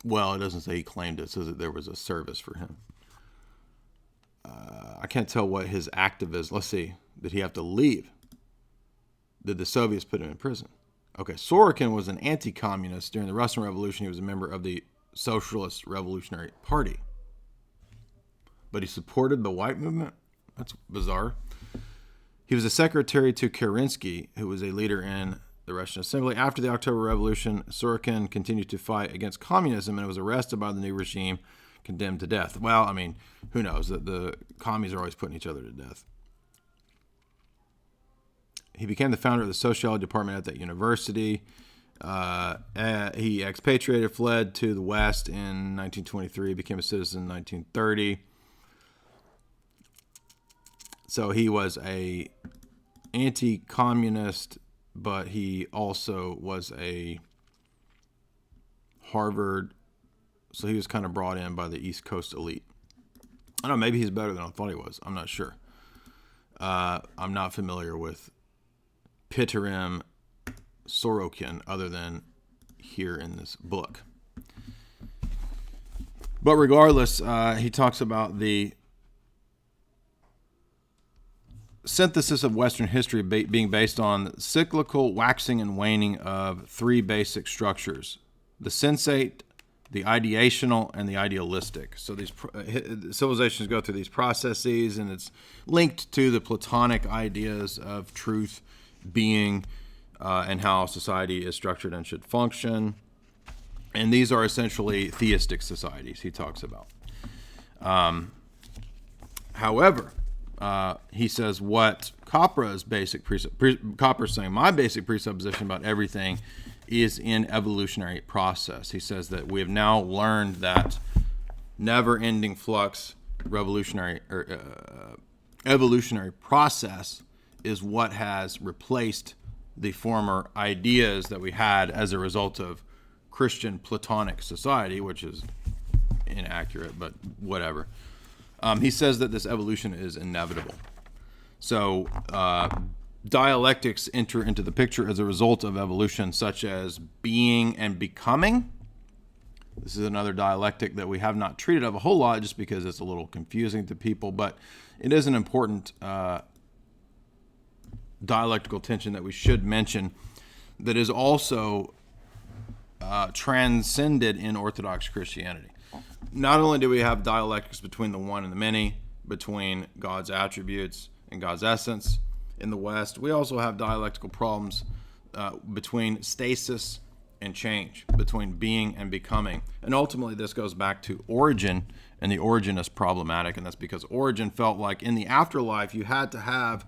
Well, it doesn't say he claimed it. It says that there was a service for him. I can't tell what his activism. Let's see. Did he have to leave? Did the Soviets put him in prison? Okay, Sorokin was an anti-communist during the Russian Revolution. He was a member of the Socialist Revolutionary Party. But he supported the white movement? That's bizarre. He was a secretary to Kerensky, who was a leader in the Russian Assembly. After the October Revolution, Sorokin continued to fight against communism and was arrested by the new regime, condemned to death. Well, I mean, who knows? The commies are always putting each other to death. He became the founder of the sociology department at that university. He expatriated, fled to the West in 1923, became a citizen in 1930. So he was a anti-communist, but he also was a Harvard. So he was kind of brought in by the East Coast elite. I don't know, maybe he's better than I thought he was. I'm not sure. I'm not familiar with Peter M. Sorokin other than here in this book. But regardless, he talks about the synthesis of Western history being based on cyclical waxing and waning of three basic structures: the sensate, the ideational, and the idealistic. So these civilizations go through these processes, and it's linked to the Platonic ideas of truth, being, and how society is structured and should function. And these are essentially theistic societies he talks about. However, he says what Capra's basic Capra's saying my basic presupposition about everything is in evolutionary process. He says that we have now learned that never-ending flux evolutionary process is what has replaced the former ideas that we had as a result of Christian Platonic society, which is inaccurate, but whatever. He says that this evolution is inevitable. So dialectics enter into the picture as a result of evolution, such as being and becoming. This is another dialectic that we have not treated of a whole lot just because it's a little confusing to people, but it is an important dialectical tension that we should mention that is also transcended in Orthodox Christianity. Not only do we have dialectics between the one and the many, between God's attributes and God's essence in the West, we also have dialectical problems between stasis and change, between being and becoming. And ultimately, this goes back to Origen, and the Origen is problematic, and that's because Origen felt like in the afterlife you had to have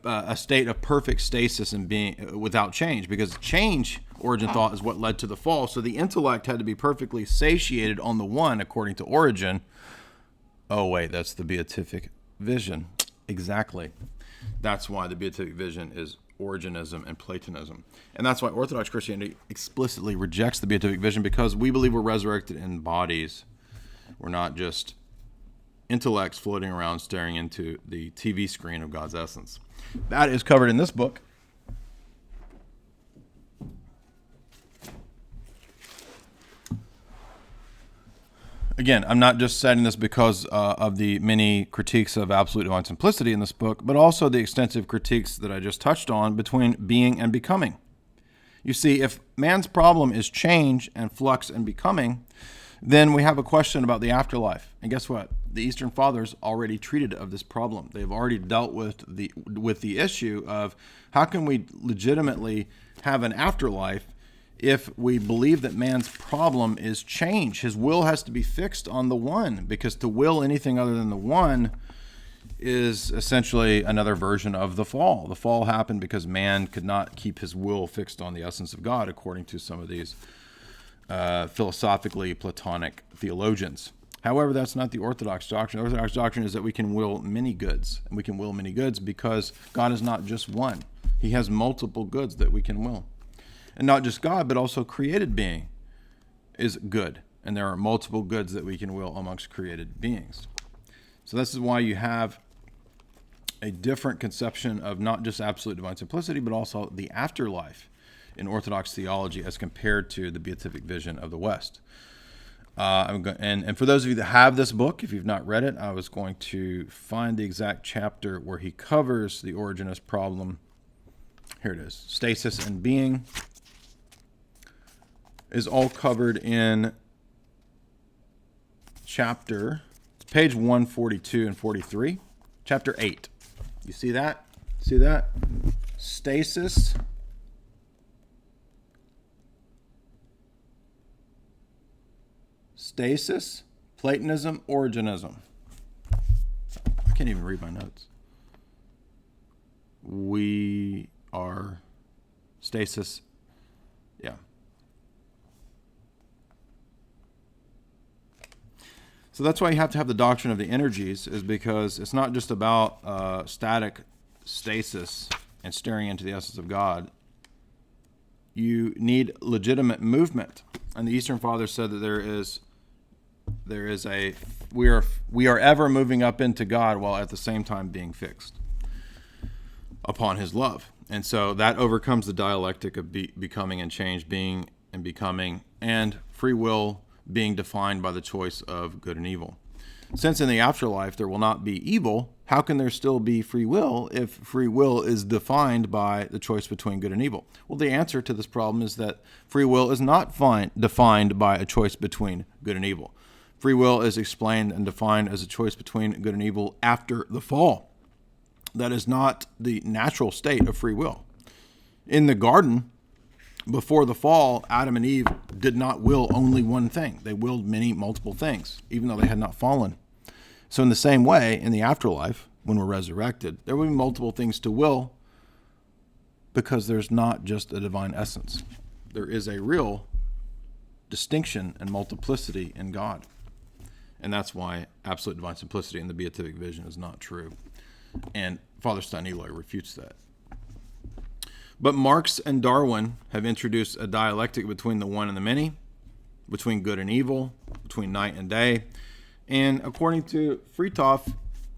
a state of perfect stasis and being without change, because change, Origen thought, is what led to the fall. So the intellect had to be perfectly satiated on the one, according to Origen. Oh wait, that's the beatific vision. Exactly. That's why the beatific vision is Origenism and Platonism. And that's why Orthodox Christianity explicitly rejects the beatific vision, because we believe we're resurrected in bodies. We're not just intellects floating around staring into the TV screen of God's essence. That is covered in this book. Again, I'm not just citing this because of the many critiques of absolute divine simplicity in this book, but also the extensive critiques that I just touched on between being and becoming. You see, if man's problem is change and flux and becoming, then we have a question about the afterlife. And guess what? The Eastern Fathers already treated of this problem. They've already dealt with the issue of how can we legitimately have an afterlife if we believe that man's problem is change. His will has to be fixed on the one, because to will anything other than the one is essentially another version of the fall. The fall happened because man could not keep his will fixed on the essence of God, according to some of these philosophically Platonic theologians. However, that's not the Orthodox doctrine. The Orthodox doctrine is that we can will many goods. And we can will many goods because God is not just one. He has multiple goods that we can will. And not just God, but also created being is good. And there are multiple goods that we can will amongst created beings. So this is why you have a different conception of not just absolute divine simplicity, but also the afterlife in Orthodox theology as compared to the beatific vision of the West. And for those of you that have this book, if you've not read it, I was going to find the exact chapter where he covers the Origenist problem. Here it is. Stasis and being is all covered in chapter, it's page 142 and 43, chapter 8. You see that? See that? Stasis. Stasis, Platonism, Origenism. I can't even read my notes. We are stasis. Yeah. So that's why you have to have the doctrine of the energies, is because it's not just about static stasis and staring into the essence of God. You need legitimate movement. And the Eastern Fathers said that we are ever moving up into God while at the same time being fixed upon his love. And so that overcomes the dialectic of becoming and change, being and becoming, and free will being defined by the choice of good and evil. Since in the afterlife there will not be evil, how can there still be free will if free will is defined by the choice between good and evil? Well, the answer to this problem is that free will is not defined by a choice between good and evil. Free will is explained and defined as a choice between good and evil after the fall. That is not the natural state of free will. In the garden, before the fall, Adam and Eve did not will only one thing. They willed multiple things, even though they had not fallen. So in the same way, in the afterlife, when we're resurrected, there will be multiple things to will, because there's not just a divine essence. There is a real distinction and multiplicity in God. And that's why absolute divine simplicity in the beatific vision is not true. And Father Stein Eloy refutes that. But Marx and Darwin have introduced a dialectic between the one and the many, between good and evil, between night and day. And according to Fritjof,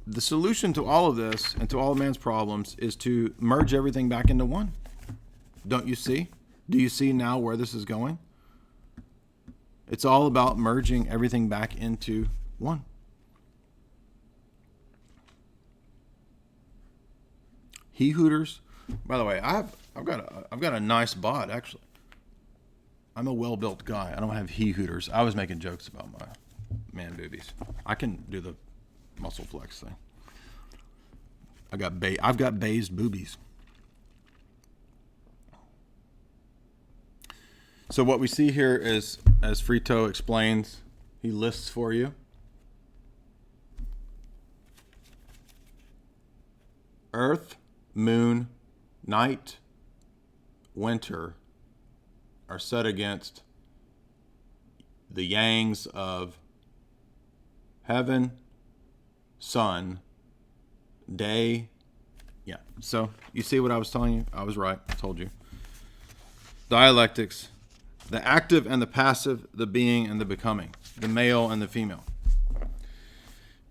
the solution to all of this and to all of man's problems is to merge everything back into one. Don't you see? Do you see now where this is going? It's all about merging everything back into one. He hooters. By the way, I've got a nice bod actually. I'm a well-built guy. I don't have he hooters. I was making jokes about my man boobies. I can do the muscle flex thing. I've got based boobies. So what we see here is, as Fritjof explains, he lists for you. Earth, moon, night, winter are set against the yangs of heaven, sun, day. Yeah. So you see what I was telling you? I was right. I told you. Dialectics. The active and the passive, the being and the becoming, the male and the female.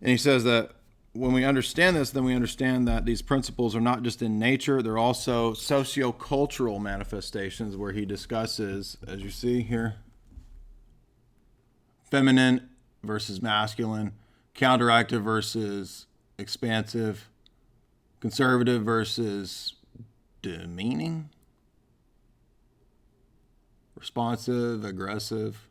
And he says that when we understand this, then we understand that these principles are not just in nature, they're also socio-cultural manifestations, where he discusses, as you see here, feminine versus masculine, counteractive versus expansive, conservative versus demeaning, responsive, aggressive.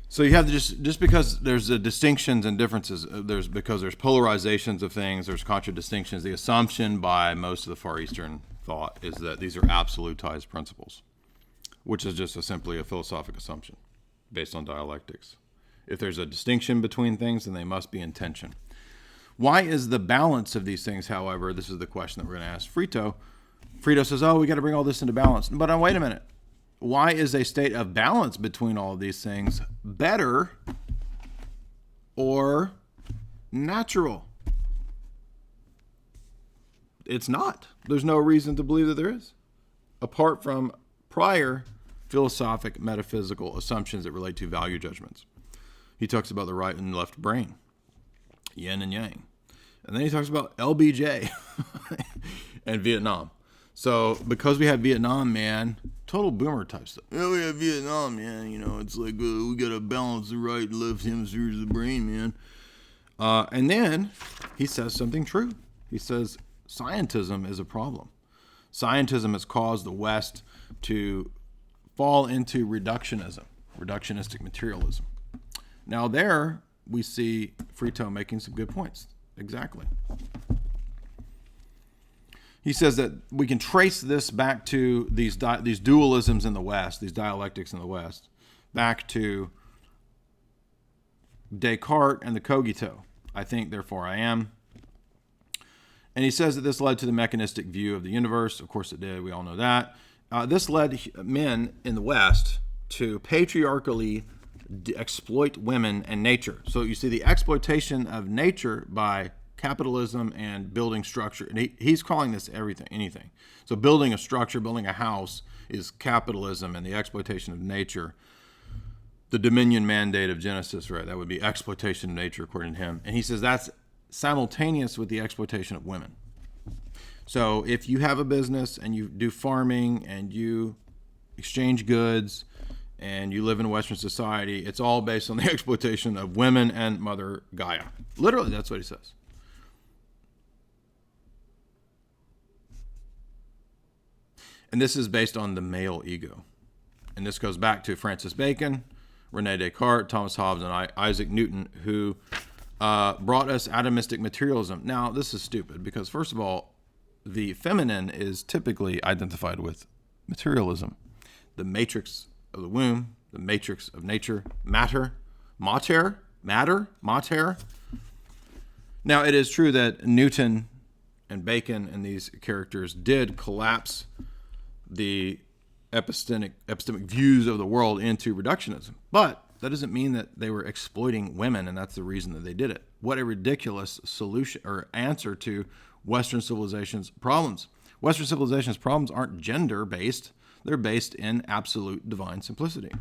So you have just because there's distinctions and differences, because there's polarizations of things, there's contradistinctions. The assumption by most of the Far Eastern thought is that these are absolutized principles, which is just simply a philosophic assumption based on dialectics. If there's a distinction between things, then they must be in tension. Why is the balance of these things, however, this is the question that we're going to ask Fritjof. Fritjof says, we got to bring all this into balance. But wait a minute. Why is a state of balance between all of these things better or natural? It's not. There's no reason to believe that there is, apart from prior philosophic metaphysical assumptions that relate to value judgments. He talks about the right and left brain, yin and yang. And then he talks about LBJ and Vietnam. So because we have Vietnam, man, total boomer type stuff. Yeah, we have Vietnam, man. You know, it's like we got to balance the right and left hemispheres of the brain, man. And then he says something true. He says scientism is a problem. Scientism has caused the West to fall into reductionistic materialism. Now there we see Fritjof making some good points. Exactly. He says that we can trace this back to these dualisms in the West, these dialectics in the West, back to Descartes and the cogito. I think, therefore I am. And he says that this led to the mechanistic view of the universe. Of course it did. We all know that. This led men in the West to patriarchally exploit women and nature. So you see the exploitation of nature by capitalism and building structure. And he's calling this anything. So building a structure, building a house is capitalism and the exploitation of nature. The dominion mandate of Genesis, right? That would be exploitation of nature according to him. And he says that's simultaneous with the exploitation of women. So if you have a business and you do farming and you exchange goods and you live in Western society, it's all based on the exploitation of women and Mother Gaia. Literally, that's what he says. And this is based on the male ego. And this goes back to Francis Bacon, René Descartes, Thomas Hobbes, and Isaac Newton, who brought us atomistic materialism. Now, this is stupid because, first of all, the feminine is typically identified with materialism. The matrix of the womb, the matrix of nature, matter. Now, it is true that Newton and Bacon and these characters did collapse the epistemic views of the world into reductionism. But that doesn't mean that they were exploiting women, and that's the reason that they did it. What a ridiculous solution or answer to Western civilization's problems. Western civilization's problems aren't gender-based. They're based in absolute divine simplicity.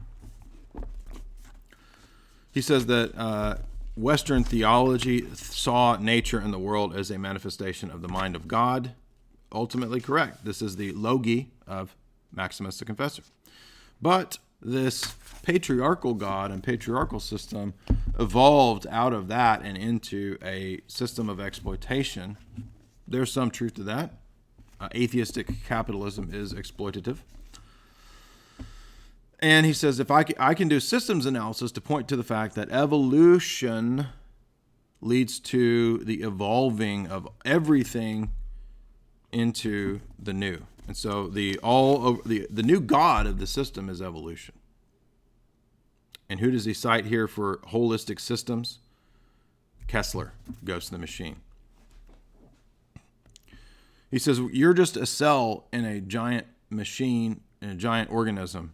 He says that Western theology saw nature and the world as a manifestation of the mind of God. Ultimately correct. This is the logi of Maximus the Confessor. But this patriarchal God and patriarchal system evolved out of that and into a system of exploitation. There's some truth to that. Atheistic capitalism is exploitative. And he says, if I can do systems analysis to point to the fact that evolution leads to the evolving of everything into the new. And so the new God of the system is evolution. And who does he cite here for holistic systems? Kessler, Ghost in the Machine. He says, you're just a cell in a giant machine, in a giant organism.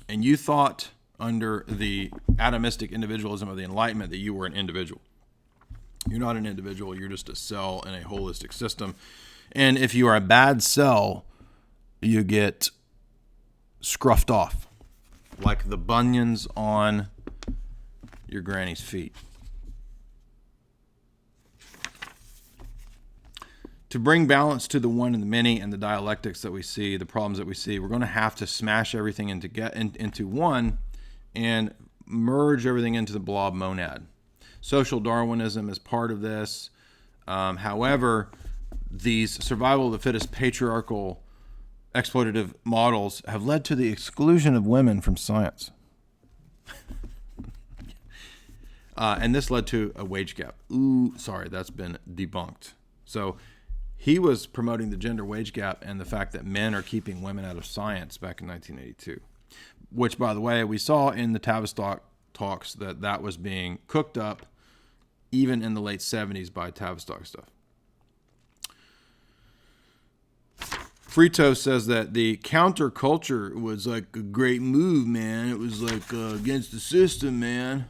And you thought under the atomistic individualism of the Enlightenment that you were an individual. You're not an individual. You're just a cell in a holistic system. And if you are a bad cell, you get scruffed off, like the bunions on your granny's feet. To bring balance to the one and the many and the dialectics that we see, the problems that we see, we're going to have to smash everything into one and merge everything into the blob monad. Social Darwinism is part of this. However, these survival of the fittest patriarchal exploitative models have led to the exclusion of women from science. And this led to a wage gap. That's been debunked. So he was promoting the gender wage gap and the fact that men are keeping women out of science back in 1982, which, by the way, we saw in the Tavistock talks that was being cooked up even in the late 70s by Tavistock stuff. Fritjof says that the counterculture was like a great move, man. It was like against the system, man.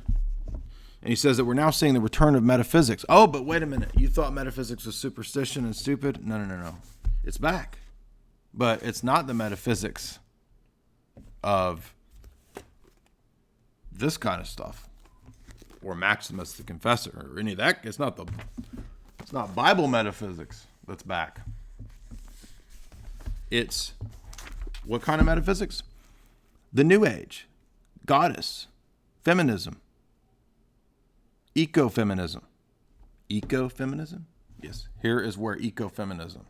And he says that we're now seeing the return of metaphysics. Oh, but wait a minute. You thought metaphysics was superstition and stupid? No. It's back. But it's not the metaphysics of this kind of stuff. Or Maximus the Confessor or any of that. It's not Bible metaphysics that's back. It's what kind of metaphysics? The New Age, goddess, feminism, ecofeminism. Ecofeminism? Yes. Here is where ecofeminism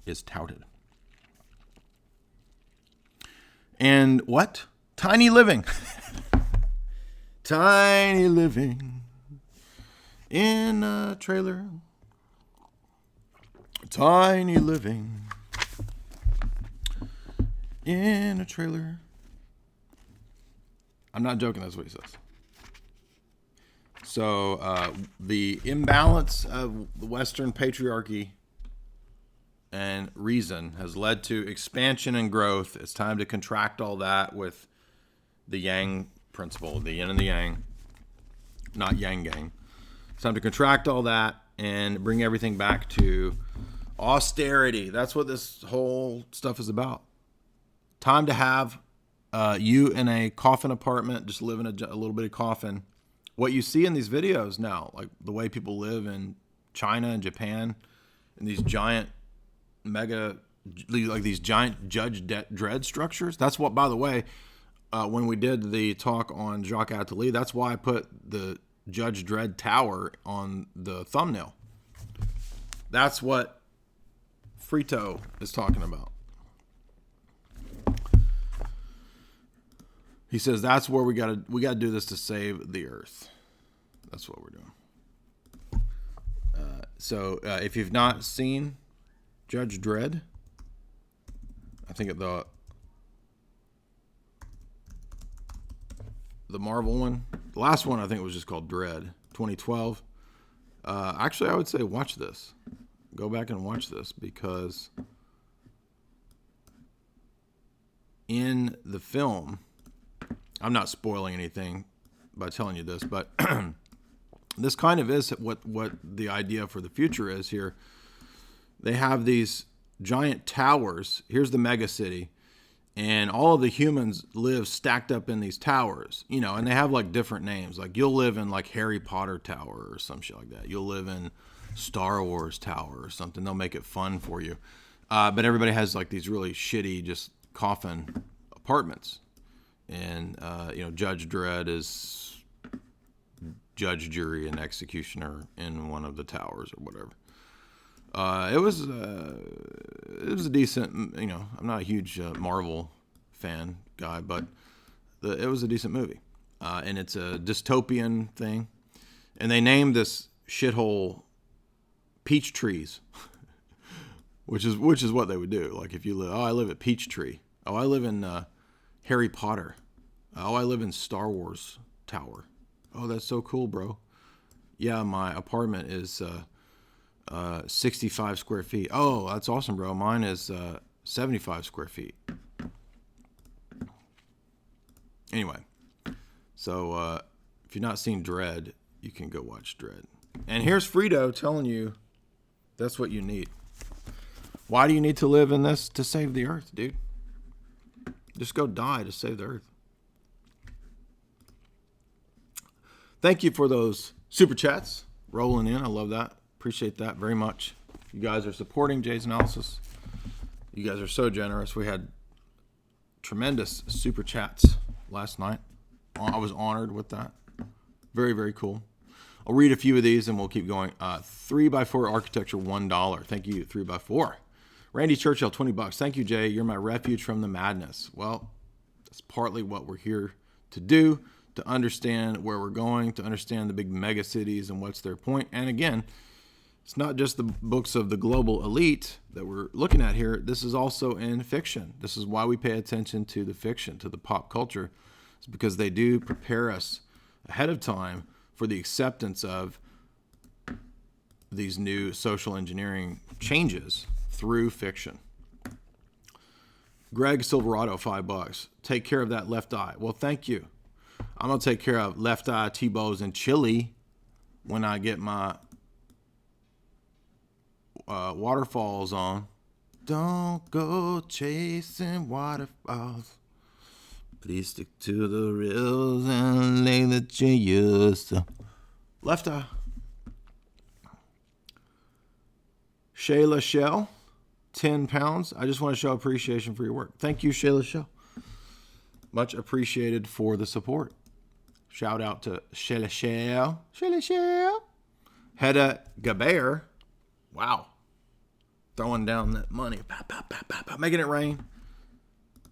is touted. And what? Tiny living. Tiny living in a trailer. Tiny living in a trailer. I'm not joking, that's what he says. So the imbalance of the Western patriarchy and reason has led to expansion and growth. It's time to contract all that with the yang principle, the yin and the yang, not yang gang. It's time to contract all that and bring everything back to austerity. That's what this whole stuff is about. Time to have you in a coffin apartment, just live in a little bitty coffin. What you see in these videos now, like the way people live in China and Japan, in these giant these giant Judge Dredd structures. That's what, by the way, when we did the talk on Jacques Attali, that's why I put the Judge Dredd Tower on the thumbnail. That's what Fritjof is talking about. He says that's where we gotta do this to save the earth. That's what we're doing. So if you've not seen Judge Dredd, I think the Marvel one, the last one I think was just called Dredd, 2012. Actually, I would say watch this. Go back and watch this, because in the film, I'm not spoiling anything by telling you this, but this kind of is what the idea for the future is here. They have these giant towers. Here's the mega city, and all of the humans live stacked up in these towers, you know, and they have like different names. Like you'll live in like Harry Potter Tower or some shit like that. You'll live in Star Wars Tower or something. They'll make it fun for you. But everybody has like these really shitty, just coffin apartments. And, you know, Judge Dredd is judge, jury, and executioner in one of the towers or whatever. It was a decent, you know, I'm not a huge Marvel fan guy, but it was a decent movie. And it's a dystopian thing. And they named this shithole Peach Trees, which is what they would do. Like if you live, I live at Peachtree. Oh, I live in Harry Potter. Oh, I live in Star Wars Tower. Oh, that's so cool, bro. Yeah, my apartment is 65 square feet. Oh, that's awesome, bro. Mine is 75 square feet. Anyway, so if you've not seen Dredd, you can go watch Dredd. And here's Frito telling you that's what you need. Why do you need to live in this? To save the earth, dude. Just go die to save the earth. Thank you for those super chats rolling in. I love that. Appreciate that very much. You guys are supporting Jay's analysis. You guys are so generous. We had tremendous super chats last night. I was honored with that. Very, very cool. I'll read a few of these and we'll keep going. 3x4 architecture, $1. Thank you, 3x4. Randy Churchill, $20. Thank you, Jay. You're my refuge from the madness. Well, that's partly what we're here to do, to understand where we're going, to understand the big mega cities and what's their point. And again, it's not just the books of the global elite that we're looking at here. This is also in fiction. This is why we pay attention to the fiction, to the pop culture. It's because they do prepare us ahead of time for the acceptance of these new social engineering changes through fiction. Greg Silverado, $5. Take care of that left eye. Well, thank you. I'm going to take care of left eye T-bows and chili when I get my waterfalls on. Don't go chasing waterfalls. Please stick to the reels and lay that you used to. Left eye. Shayla Shell, 10 pounds. I just want to show appreciation for your work. Thank you, Shayla Shell. Much appreciated for the support. Shout out to Shayla Shell. Shayla Shell. Hedda Gaber. Wow. Throwing down that money. Pop, pop, pop, pop, pop. Making it rain.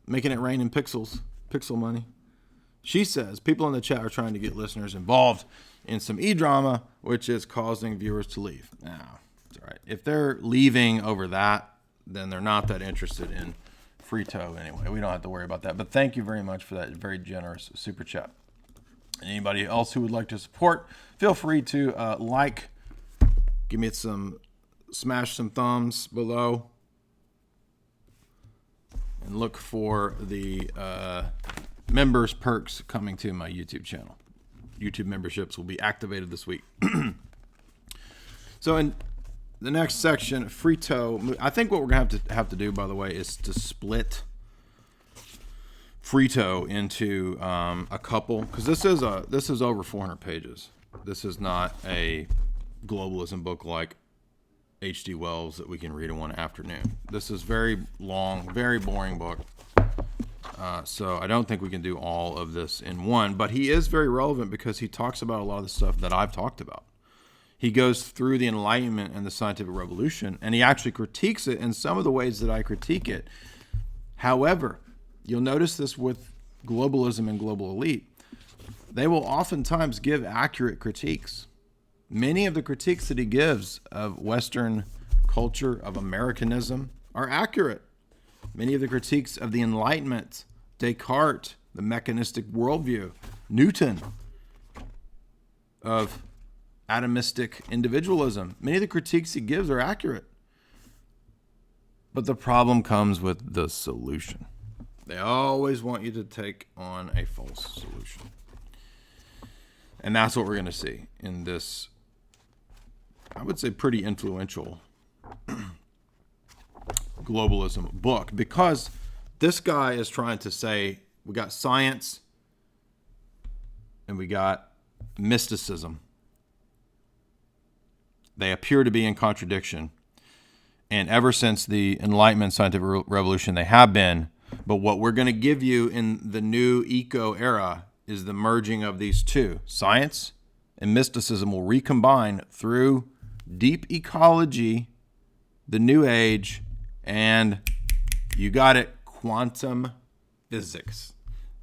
Making it rain in pixels. Pixel money. She says people in the chat are trying to get listeners involved in some e-drama, which is causing viewers to leave. Now, it's all right. If they're leaving over that, then they're not that interested in Frito anyway. We don't have to worry about that. But thank you very much for that very generous super chat. Anybody else who would like to support, feel free to give me smash some thumbs below. And look for the members perks coming to my YouTube channel. YouTube memberships will be activated this week. So in the next section, Frito. I think what we're going to have to do, by the way, is to split Frito into a couple, because this is over 400 pages. This is not a globalism book like H.G. Wells that we can read in one afternoon. This is very long, very boring book. So I don't think we can do all of this in one, but he is very relevant because he talks about a lot of the stuff that I've talked about. He goes through the Enlightenment and the scientific revolution, and he actually critiques it in some of the ways that I critique it. However, you'll notice this with globalism and global elite. They will oftentimes give accurate critiques. Many of the critiques that he gives of Western culture, of Americanism, are accurate. Many of the critiques of the Enlightenment, Descartes, the mechanistic worldview, Newton, of atomistic individualism. Many of the critiques he gives are accurate. But the problem comes with the solution. They always want you to take on a false solution. And that's what we're going to see in this, I would say, pretty influential globalism book. Because this guy is trying to say, we got science and we got mysticism. They appear to be in contradiction. And ever since the Enlightenment scientific revolution, they have been. But what we're going to give you in the new eco era is the merging of these two. Science and mysticism will recombine through deep ecology, the new age, and you got it, quantum physics.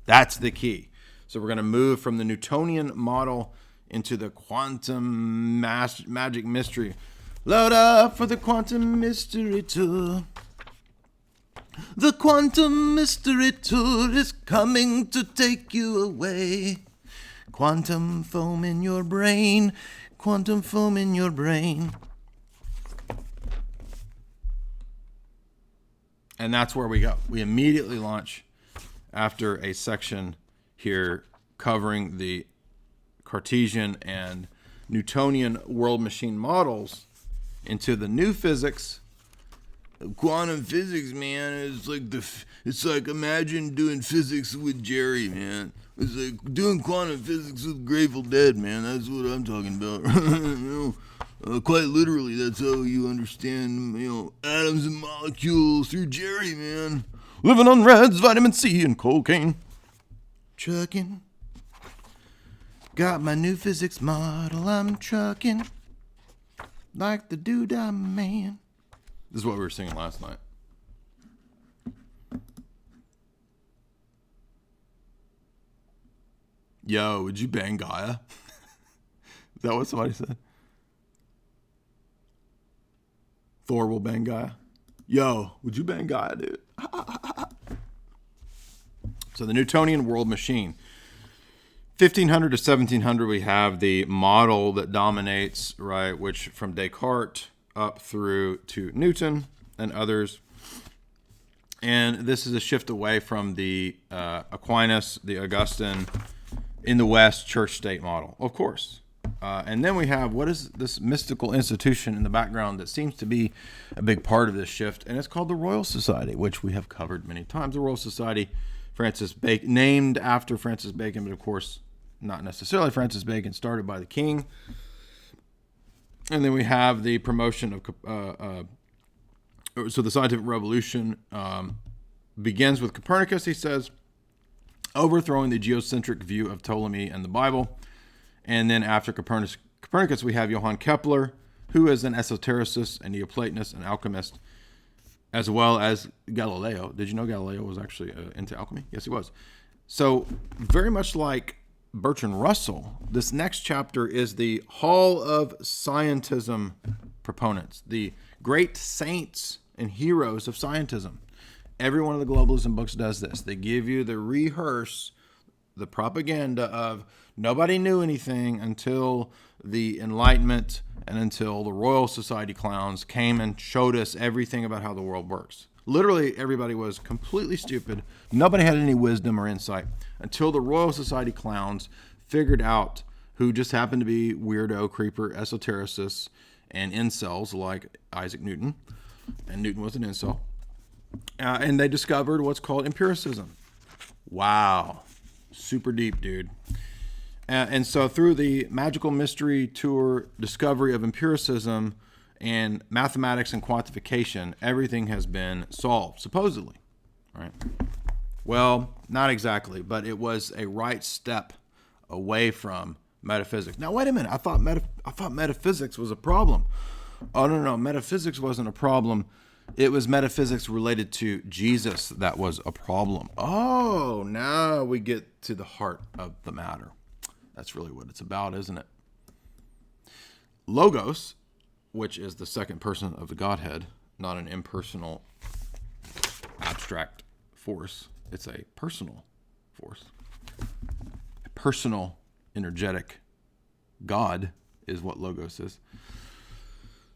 That's the key. So we're going to move from the Newtonian model into the quantum magic mystery. Load up for the quantum mystery tour. The quantum mystery tour is coming to take you away. Quantum foam in your brain. Quantum foam in your brain. And that's where we go. We immediately launch after a section here covering the Cartesian and Newtonian world machine models into the new physics. Quantum physics, man, it's like imagine doing physics with Jerry, man. It's like doing quantum physics with Grateful Dead, man. That's what I'm talking about. Quite literally, that's how you understand, atoms and molecules through Jerry, man. Living on Reds, vitamin C, and cocaine. Trucking. Got my new physics model, I'm trucking. Like the doodah man. This is what we were singing last night. Yo, would you bang Gaia? Is that what somebody said? Thor will bang Gaia. Yo, would you bang Gaia, dude? So the Newtonian world machine. 1500 to 1700, we have the model that dominates, right, which from Descartes up through to Newton and others. And this is a shift away from the Aquinas, the Augustine, in the West church-state model, of course. And then we have, what is this mystical institution in the background that seems to be a big part of this shift, and it's called the Royal Society, which we have covered many times. The Royal Society, Francis Bacon, named after Francis Bacon, but of course, not necessarily Francis Bacon, started by the king. And then we have the promotion of, so the scientific revolution begins with Copernicus, he says, overthrowing the geocentric view of Ptolemy and the Bible. And then after Copernicus, we have Johann Kepler, who is an esotericist, a Neoplatonist, an alchemist, as well as Galileo. Did you know Galileo was actually into alchemy? Yes, he was. So very much like Bertrand Russell, this next chapter is the Hall of Scientism proponents, the great saints and heroes of scientism. Every one of the globalism books does this. They give you the propaganda of nobody knew anything until the Enlightenment and until the Royal Society clowns came and showed us everything about how the world works. Literally, everybody was completely stupid. Nobody had any wisdom or insight until the Royal Society clowns figured out, who just happened to be weirdo, creeper, esotericists, and incels like Isaac Newton. And Newton was an incel. And they discovered what's called empiricism. Wow. Super deep, dude. And so through the magical mystery tour discovery of empiricism and mathematics and quantification, everything has been solved, supposedly. Right? Well, not exactly, but it was a right step away from metaphysics. Now, wait a minute. I thought metaphysics was a problem. Oh, no. Metaphysics wasn't a problem. It was metaphysics related to Jesus that was a problem. Oh, now we get to the heart of the matter. That's really what it's about, isn't it? Logos, which is the second person of the Godhead, not an impersonal, abstract force. It's a personal force. A personal, energetic God is what logos is.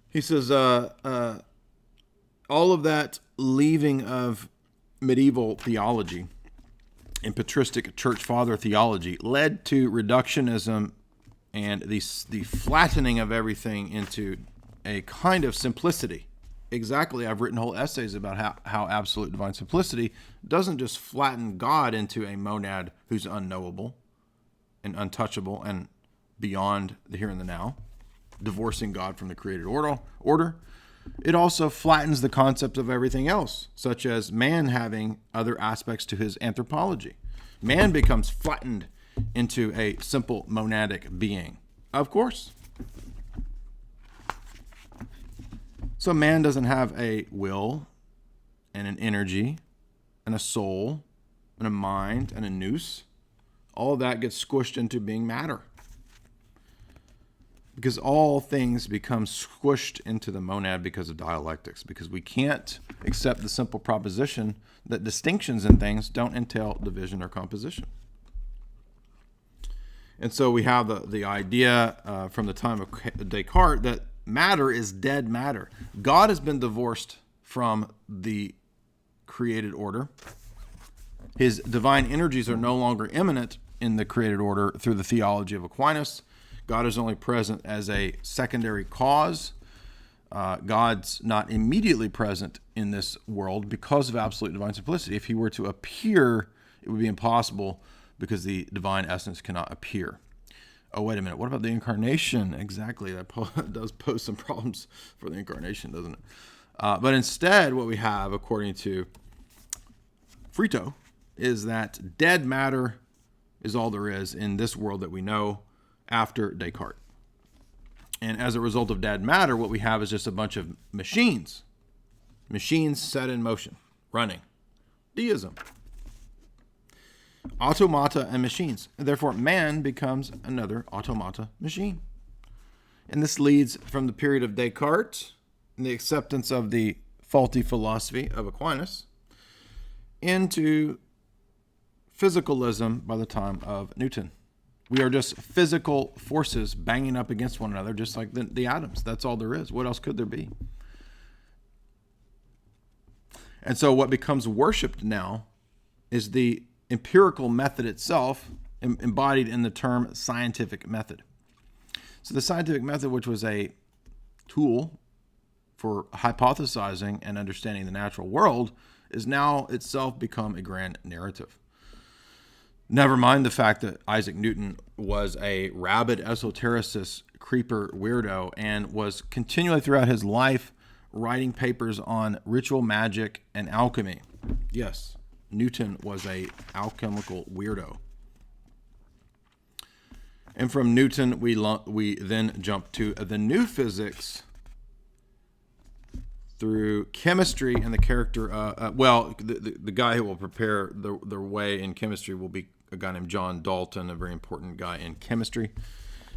He says, all of that leaving of medieval theology and patristic church father theology led to reductionism and the flattening of everything into a kind of simplicity. Exactly. I've written whole essays about how absolute divine simplicity doesn't just flatten God into a monad who's unknowable and untouchable and beyond the here and the now, divorcing God from the created order. It also flattens the concept of everything else, such as man having other aspects to his anthropology. Man becomes flattened into a simple monadic being. Of course. So man doesn't have a will and an energy and a soul and a mind and a nous. All of that gets squished into being matter. Because all things become squished into the monad because of dialectics. Because we can't accept the simple proposition that distinctions in things don't entail division or composition. And so we have the idea from the time of Descartes that matter is dead matter. God has been divorced from the created order. His divine energies are no longer immanent in the created order through the theology of Aquinas. God is only present as a secondary cause. God's not immediately present in this world because of absolute divine simplicity. If he were to appear, it would be impossible because the divine essence cannot appear. Oh, wait a minute. What about the incarnation? Exactly. That does pose some problems for the incarnation, doesn't it? But instead, what we have, according to Fritjof, is that dead matter is all there is in this world that we know after Descartes. And as a result of dead matter, what we have is just a bunch of machines set in motion, running. Deism. Automata and machines. And therefore, man becomes another automata machine. And this leads from the period of Descartes and the acceptance of the faulty philosophy of Aquinas into physicalism by the time of Newton. We are just physical forces banging up against one another, just like the atoms. That's all there is. What else could there be? And so what becomes worshipped now is the empirical method itself, embodied in the term scientific method. So the scientific method, which was a tool for hypothesizing and understanding the natural world, is now itself become a grand narrative. Never mind the fact that Isaac Newton was a rabid esotericist, creeper weirdo, and was continually throughout his life writing papers on ritual magic and alchemy. Yes, Newton was a alchemical weirdo. And from Newton, we then jump to the new physics through chemistry and the character. The guy who will prepare the way in chemistry will be a guy named John Dalton, a very important guy in chemistry.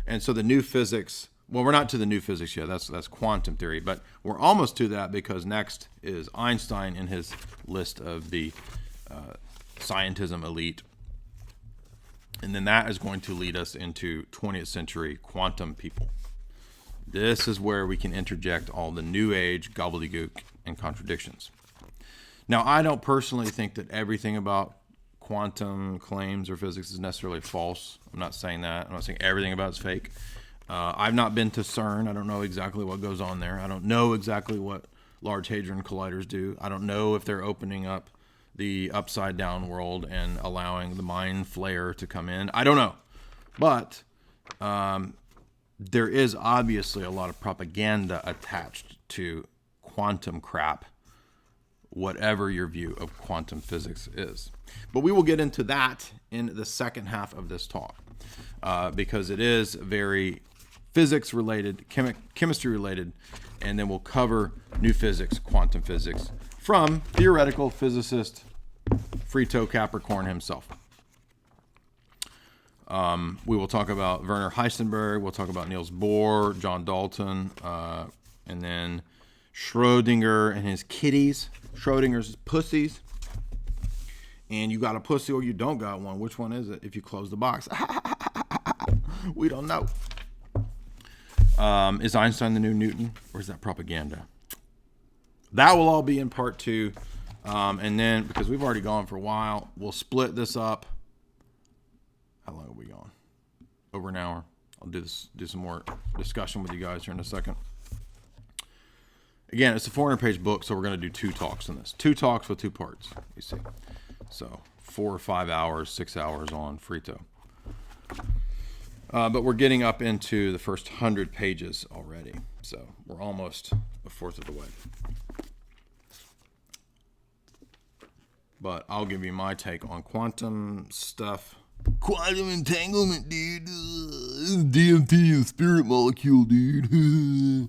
And so the new physics, well, we're not to the new physics yet. That's quantum theory, but we're almost to that because next is Einstein in his list of the scientism elite. And then that is going to lead us into 20th century quantum people. This is where we can interject all the new age gobbledygook and contradictions. Now, I don't personally think that everything about quantum claims or physics is necessarily false. I'm not saying that. I'm not saying everything about it's fake. I've not been to CERN. I don't know exactly what goes on there. I don't know exactly what Large Hadron Colliders do. I don't know if they're opening up the upside down world and allowing the mind flare to come in. I don't know. But there is obviously a lot of propaganda attached to quantum crap, whatever your view of quantum physics is. But we will get into that in the second half of this talk because it is very physics related, chemistry related, and then we'll cover new physics, quantum physics, from theoretical physicist Fritjof Capra himself. We will talk about Werner Heisenberg, we'll talk about Niels Bohr, John Dalton, and then Schrödinger and his kitties, Schrödinger's pussies. And you got a pussy or you don't got one. Which one is it if you close the box? We don't know. Is Einstein the new Newton, or is that propaganda? That will all be in part 2. And then, because we've already gone for a while, we'll split this up. How long have we gone? Over an hour. I'll do some more discussion with you guys here in a second. Again, it's a 400-page book, so we're going to do 2 talks on this. 2 talks with 2 parts, you see. So 4 or 5 hours, 6 hours on Frito. But we're getting up into the first 100 pages already. So we're almost a fourth of the way. But I'll give you my take on quantum stuff. Quantum entanglement, dude. DMT, a spirit molecule, dude.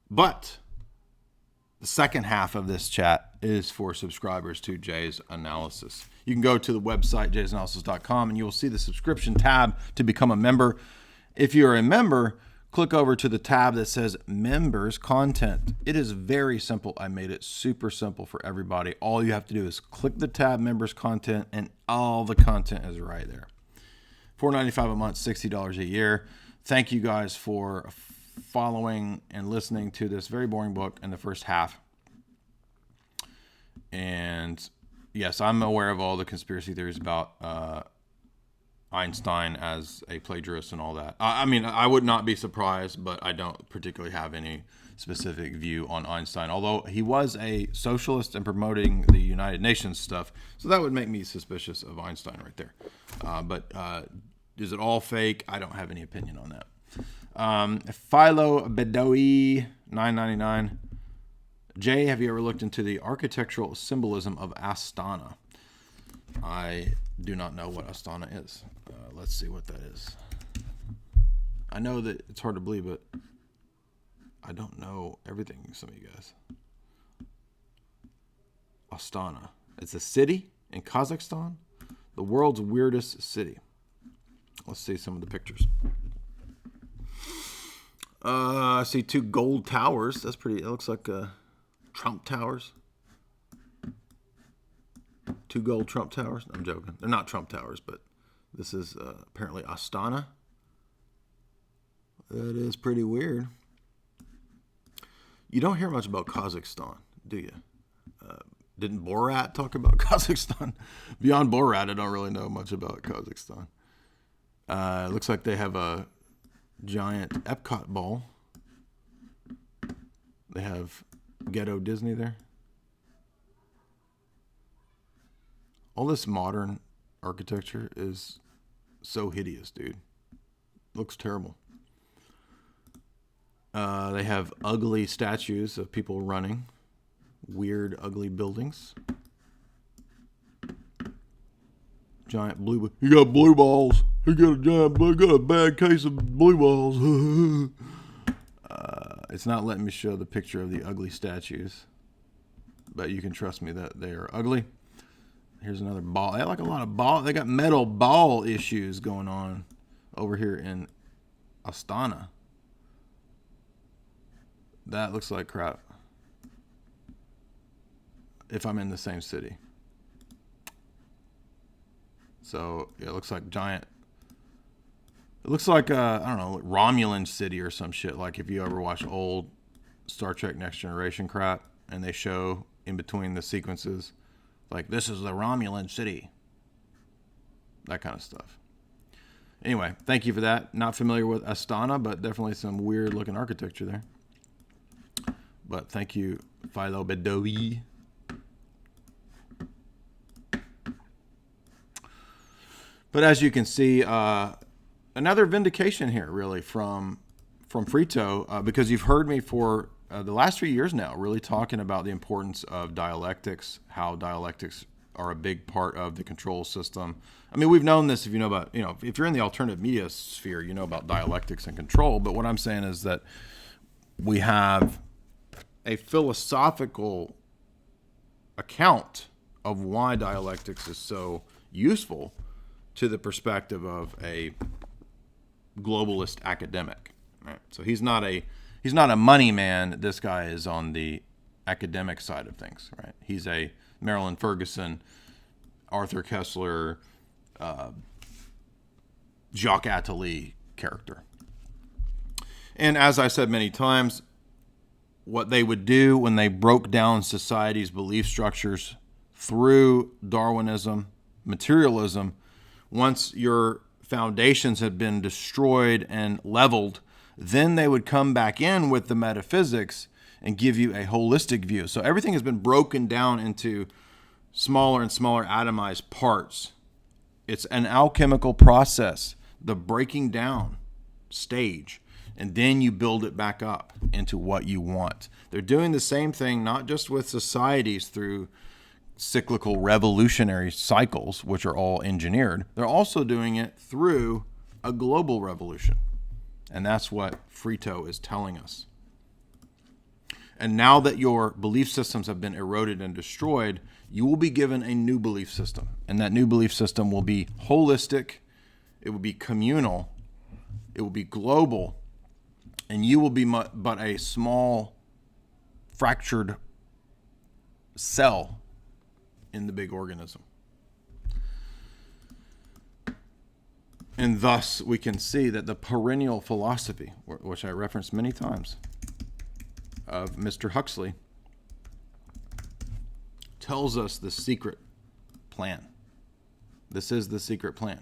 But the second half of this chat is for subscribers to Jay's Analysis. You can go to the website, jaysanalysis.com, and you will see the subscription tab to become a member. If you're a member, click over to the tab that says Members Content. It is very simple. I made it super simple for everybody. All you have to do is click the tab Members Content, and all the content is right there. $4.95 a month, $60 a year. Thank you guys for following and listening to this very boring book in the first half. And yes, I'm aware of all the conspiracy theories about Einstein as a plagiarist and all that. I mean, I would not be surprised, but I don't particularly have any specific view on Einstein, although he was a socialist and promoting the United Nations stuff. So that would make me suspicious of Einstein right there. But is it all fake? I don't have any opinion on that. Philo Bedoui, $9.99. Jay, have you ever looked into the architectural symbolism of Astana? I do not know what Astana is. Let's see what that is. I know that it's hard to believe, but I don't know everything, some of you guys. Astana. It's a city in Kazakhstan, the world's weirdest city. Let's see some of the pictures. I see 2 gold towers. That's pretty. It looks like Trump towers. 2 gold Trump towers. I'm joking. They're not Trump towers, but this is apparently Astana. That is pretty weird. You don't hear much about Kazakhstan, do you? Didn't Borat talk about Kazakhstan? Beyond Borat, I don't really know much about Kazakhstan. It looks like they have a giant Epcot ball. They have Ghetto Disney there. All this modern architecture is so hideous, dude. Looks terrible. They have ugly statues of people running. Weird, ugly buildings. Giant blue. You got blue balls. You got a bad case of blue balls. It's not letting me show the picture of the ugly statues, but you can trust me that they are ugly. Here's another ball. They have like a lot of ball. They got metal ball issues going on over here in Astana. That looks like crap. If I'm in the same city. So, yeah, it looks like giant. It looks like, I don't know, Romulan city or some shit. Like if you ever watch old Star Trek Next Generation crap and they show in between the sequences, like, this is the Romulan city. That kind of stuff. Anyway, thank you for that. Not familiar with Astana, but definitely some weird looking architecture there. But thank you, Philo Bedoui. But as you can see, another vindication here, really, from Frito, because you've heard me for the last few years now, really talking about the importance of dialectics, how dialectics are a big part of the control system. I mean, we've known this if you know about, if you're in the alternative media sphere, you know about dialectics and control. But what I'm saying is that we have a philosophical account of why dialectics is so useful to the perspective of a globalist academic. Right? So he's not a money man. This guy is on the academic side of things. Right? He's a Marilyn Ferguson, Arthur Kessler, Jacques Attali character. And as I said many times, what they would do when they broke down society's belief structures through Darwinism, materialism, once your foundations had been destroyed and leveled, then they would come back in with the metaphysics and give you a holistic view. So everything has been broken down into smaller and smaller atomized parts. It's an alchemical process, the breaking down stage, and then you build it back up into what you want. They're doing the same thing, not just with societies through cyclical revolutionary cycles, which are all engineered. They're also doing it through a global revolution. And that's what Fritjof is telling us. And now that your belief systems have been eroded and destroyed, you will be given a new belief system. And that new belief system will be holistic, it will be communal, it will be global, and you will be but a small, fractured cell in the big organism. And thus, we can see that the perennial philosophy, which I referenced many times, of Mr. Huxley, tells us the secret plan. This is the secret plan.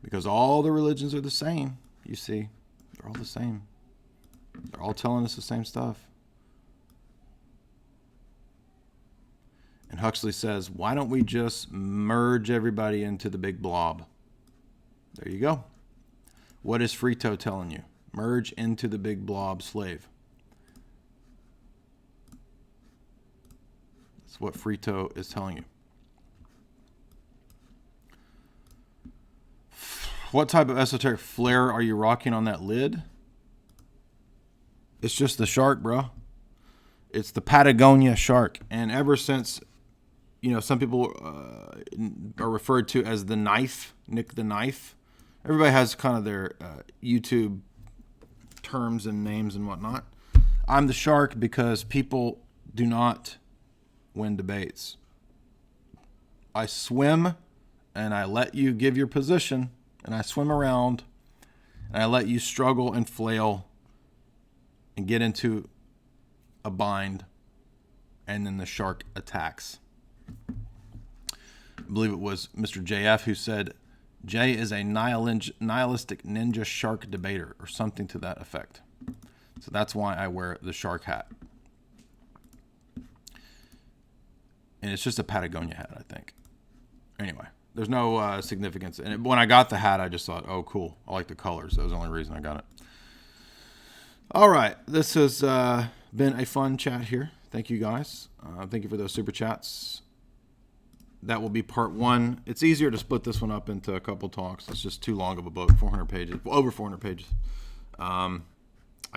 Because all the religions are the same, you see. They're all the same. They're all telling us the same stuff. And Huxley says, why don't we just merge everybody into the big blob? There you go. What is Fritjof telling you? Merge into the big blob slave. That's what Fritjof is telling you. What type of esoteric flair are you rocking on that lid? It's just the shark, bro. It's the Patagonia shark. And ever since, some people are referred to as the knife, Nick the Knife. Everybody has kind of their YouTube terms and names and whatnot. I'm the shark because people do not win debates. I swim and I let you give your position, and I swim around and I let you struggle and flail and get into a bind, and then the shark attacks. I believe it was Mr. JF who said, Jay is a nihilistic ninja shark debater, or something to that effect. So that's why I wear the shark hat. And it's just a Patagonia hat, I think. Anyway, there's no significance. And when I got the hat, I just thought, oh, cool. I like the colors. That was the only reason I got it. All right. This has been a fun chat here. Thank you, guys. Thank you for those super chats. That will be part one. It's easier to split this one up into a couple talks. It's just too long of a book, 400 pages, over 400 pages. I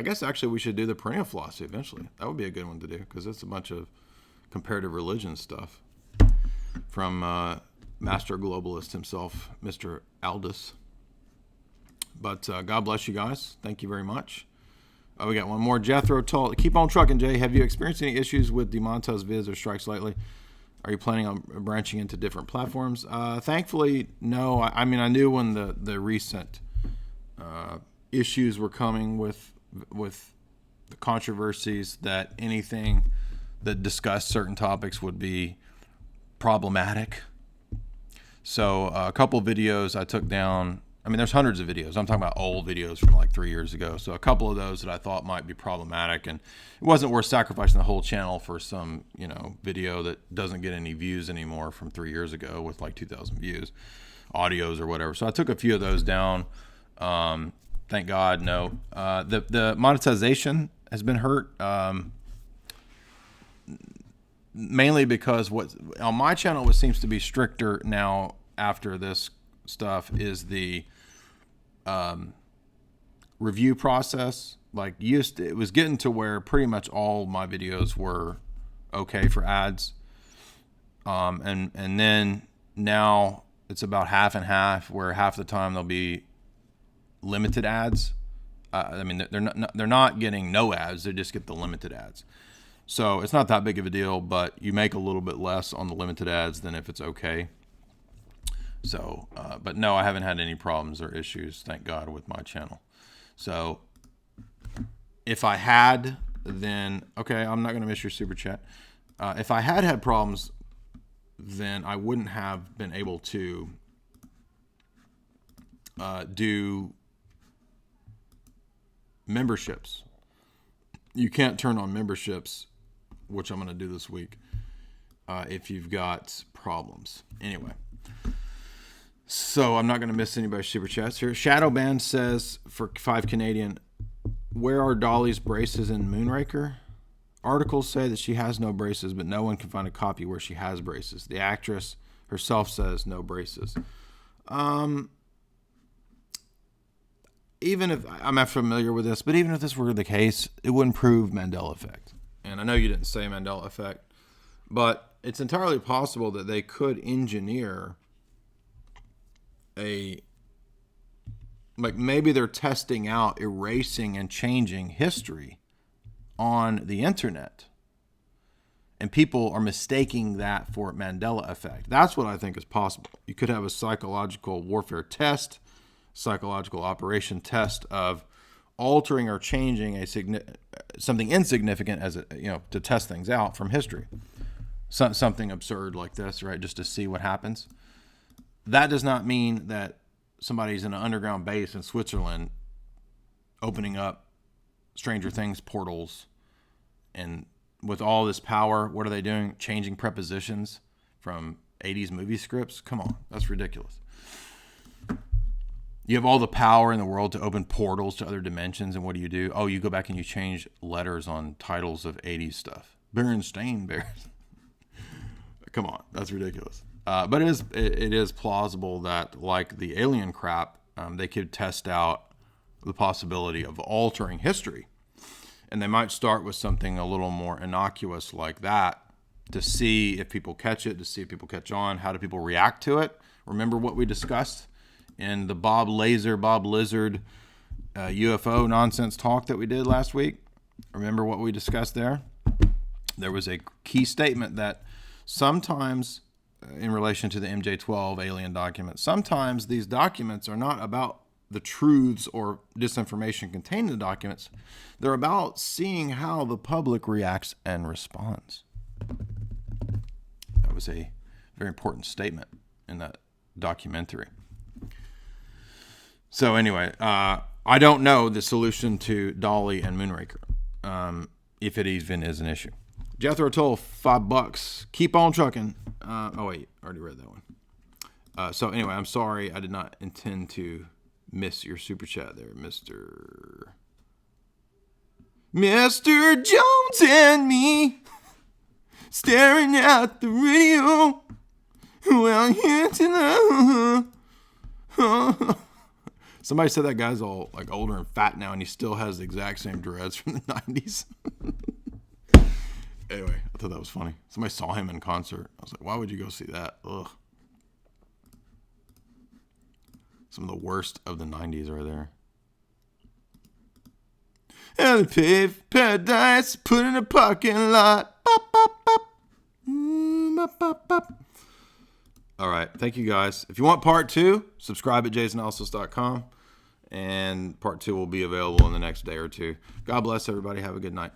guess actually we should do the perennial philosophy eventually. That would be a good one to do, because it's a bunch of comparative religion stuff from master globalist himself, Mr. Aldous. But God bless you guys. Thank you very much. We got one more. Jethro Tull. Keep on trucking, Jay. Have you experienced any issues with demonetized vids or strikes lately? Are you planning on branching into different platforms? Thankfully, no. I mean, I knew when the recent issues were coming with the controversies that anything that discussed certain topics would be problematic. So a couple videos I took down. I mean, there's hundreds of videos. I'm talking about old videos from like 3 years ago. So a couple of those that I thought might be problematic, and it wasn't worth sacrificing the whole channel for some, video that doesn't get any views anymore from 3 years ago with like 2,000 views, audios or whatever. So I took a few of those down. Thank God, no. The monetization has been hurt, mainly because what on my channel, what seems to be stricter now after this stuff is the review process. Like it was getting to where pretty much all my videos were okay for ads, and then now it's about half and half, where half the time there'll be limited ads. I mean, they're not getting no ads; they just get the limited ads. So it's not that big of a deal, but you make a little bit less on the limited ads than if it's okay. So, but no, I haven't had any problems or issues, thank God, with my channel. So if I had, then, okay, I'm not going to miss your super chat. If I had problems, then I wouldn't have been able to do memberships. You can't turn on memberships, which I'm going to do this week, if you've got problems. Anyway, so I'm not going to miss anybody's super chats here. Shadowband says, for 5 Canadian, where are Dolly's braces in Moonraker? Articles say that she has no braces, but no one can find a copy where she has braces. The actress herself says no braces. Even if I'm not familiar with this, but even if this were the case, it wouldn't prove Mandela effect. And I know you didn't say Mandela effect, but it's entirely possible that they could engineer maybe they're testing out erasing and changing history on the internet. And people are mistaking that for Mandela effect. That's what I think is possible. You could have a psychological warfare test, psychological operation test of altering or changing something insignificant to test things out from history. Something absurd like this, right? Just to see what happens. That does not mean that somebody's in an underground base in Switzerland opening up Stranger Things portals, and with all this power, what are they doing? Changing prepositions from 80s movie scripts? Come on, that's ridiculous. You have all the power in the world to open portals to other dimensions, and what do? Oh, you go back and you change letters on titles of 80s stuff. Berenstain Bears. Come on, that's ridiculous. But it is plausible that, like the alien crap, they could test out the possibility of altering history. And they might start with something a little more innocuous like that to see if people catch it, to see if people catch on, how do people react to it. Remember what we discussed in the Bob Lizard UFO nonsense talk that we did last week? Remember what we discussed there? There was a key statement that sometimes, in relation to the MJ-12 alien documents, sometimes these documents are not about the truths or disinformation contained in the documents. They're about seeing how the public reacts and responds. That was a very important statement in that documentary. So anyway, I don't know the solution to Dolly and Moonraker, if it even is an issue. Jethro Tull, $5. Keep on trucking. Oh wait, already read that one. So anyway, I'm sorry. I did not intend to miss your super chat there, Mr. Jones and me staring at the radio. Well, here to the somebody said that guy's all like older and fat now, and he still has the exact same dreads from the 90s. Anyway, I thought that was funny. Somebody saw him in concert. I was like, why would you go see that? Ugh. Some of the worst of the 90s are there. And the paved paradise put in a parking lot. Bop, bop, bop. Bop, bop, bop. All right. Thank you, guys. If you want part 2, subscribe at jasonelsis.com. And part 2 will be available in the next day or two. God bless everybody. Have a good night.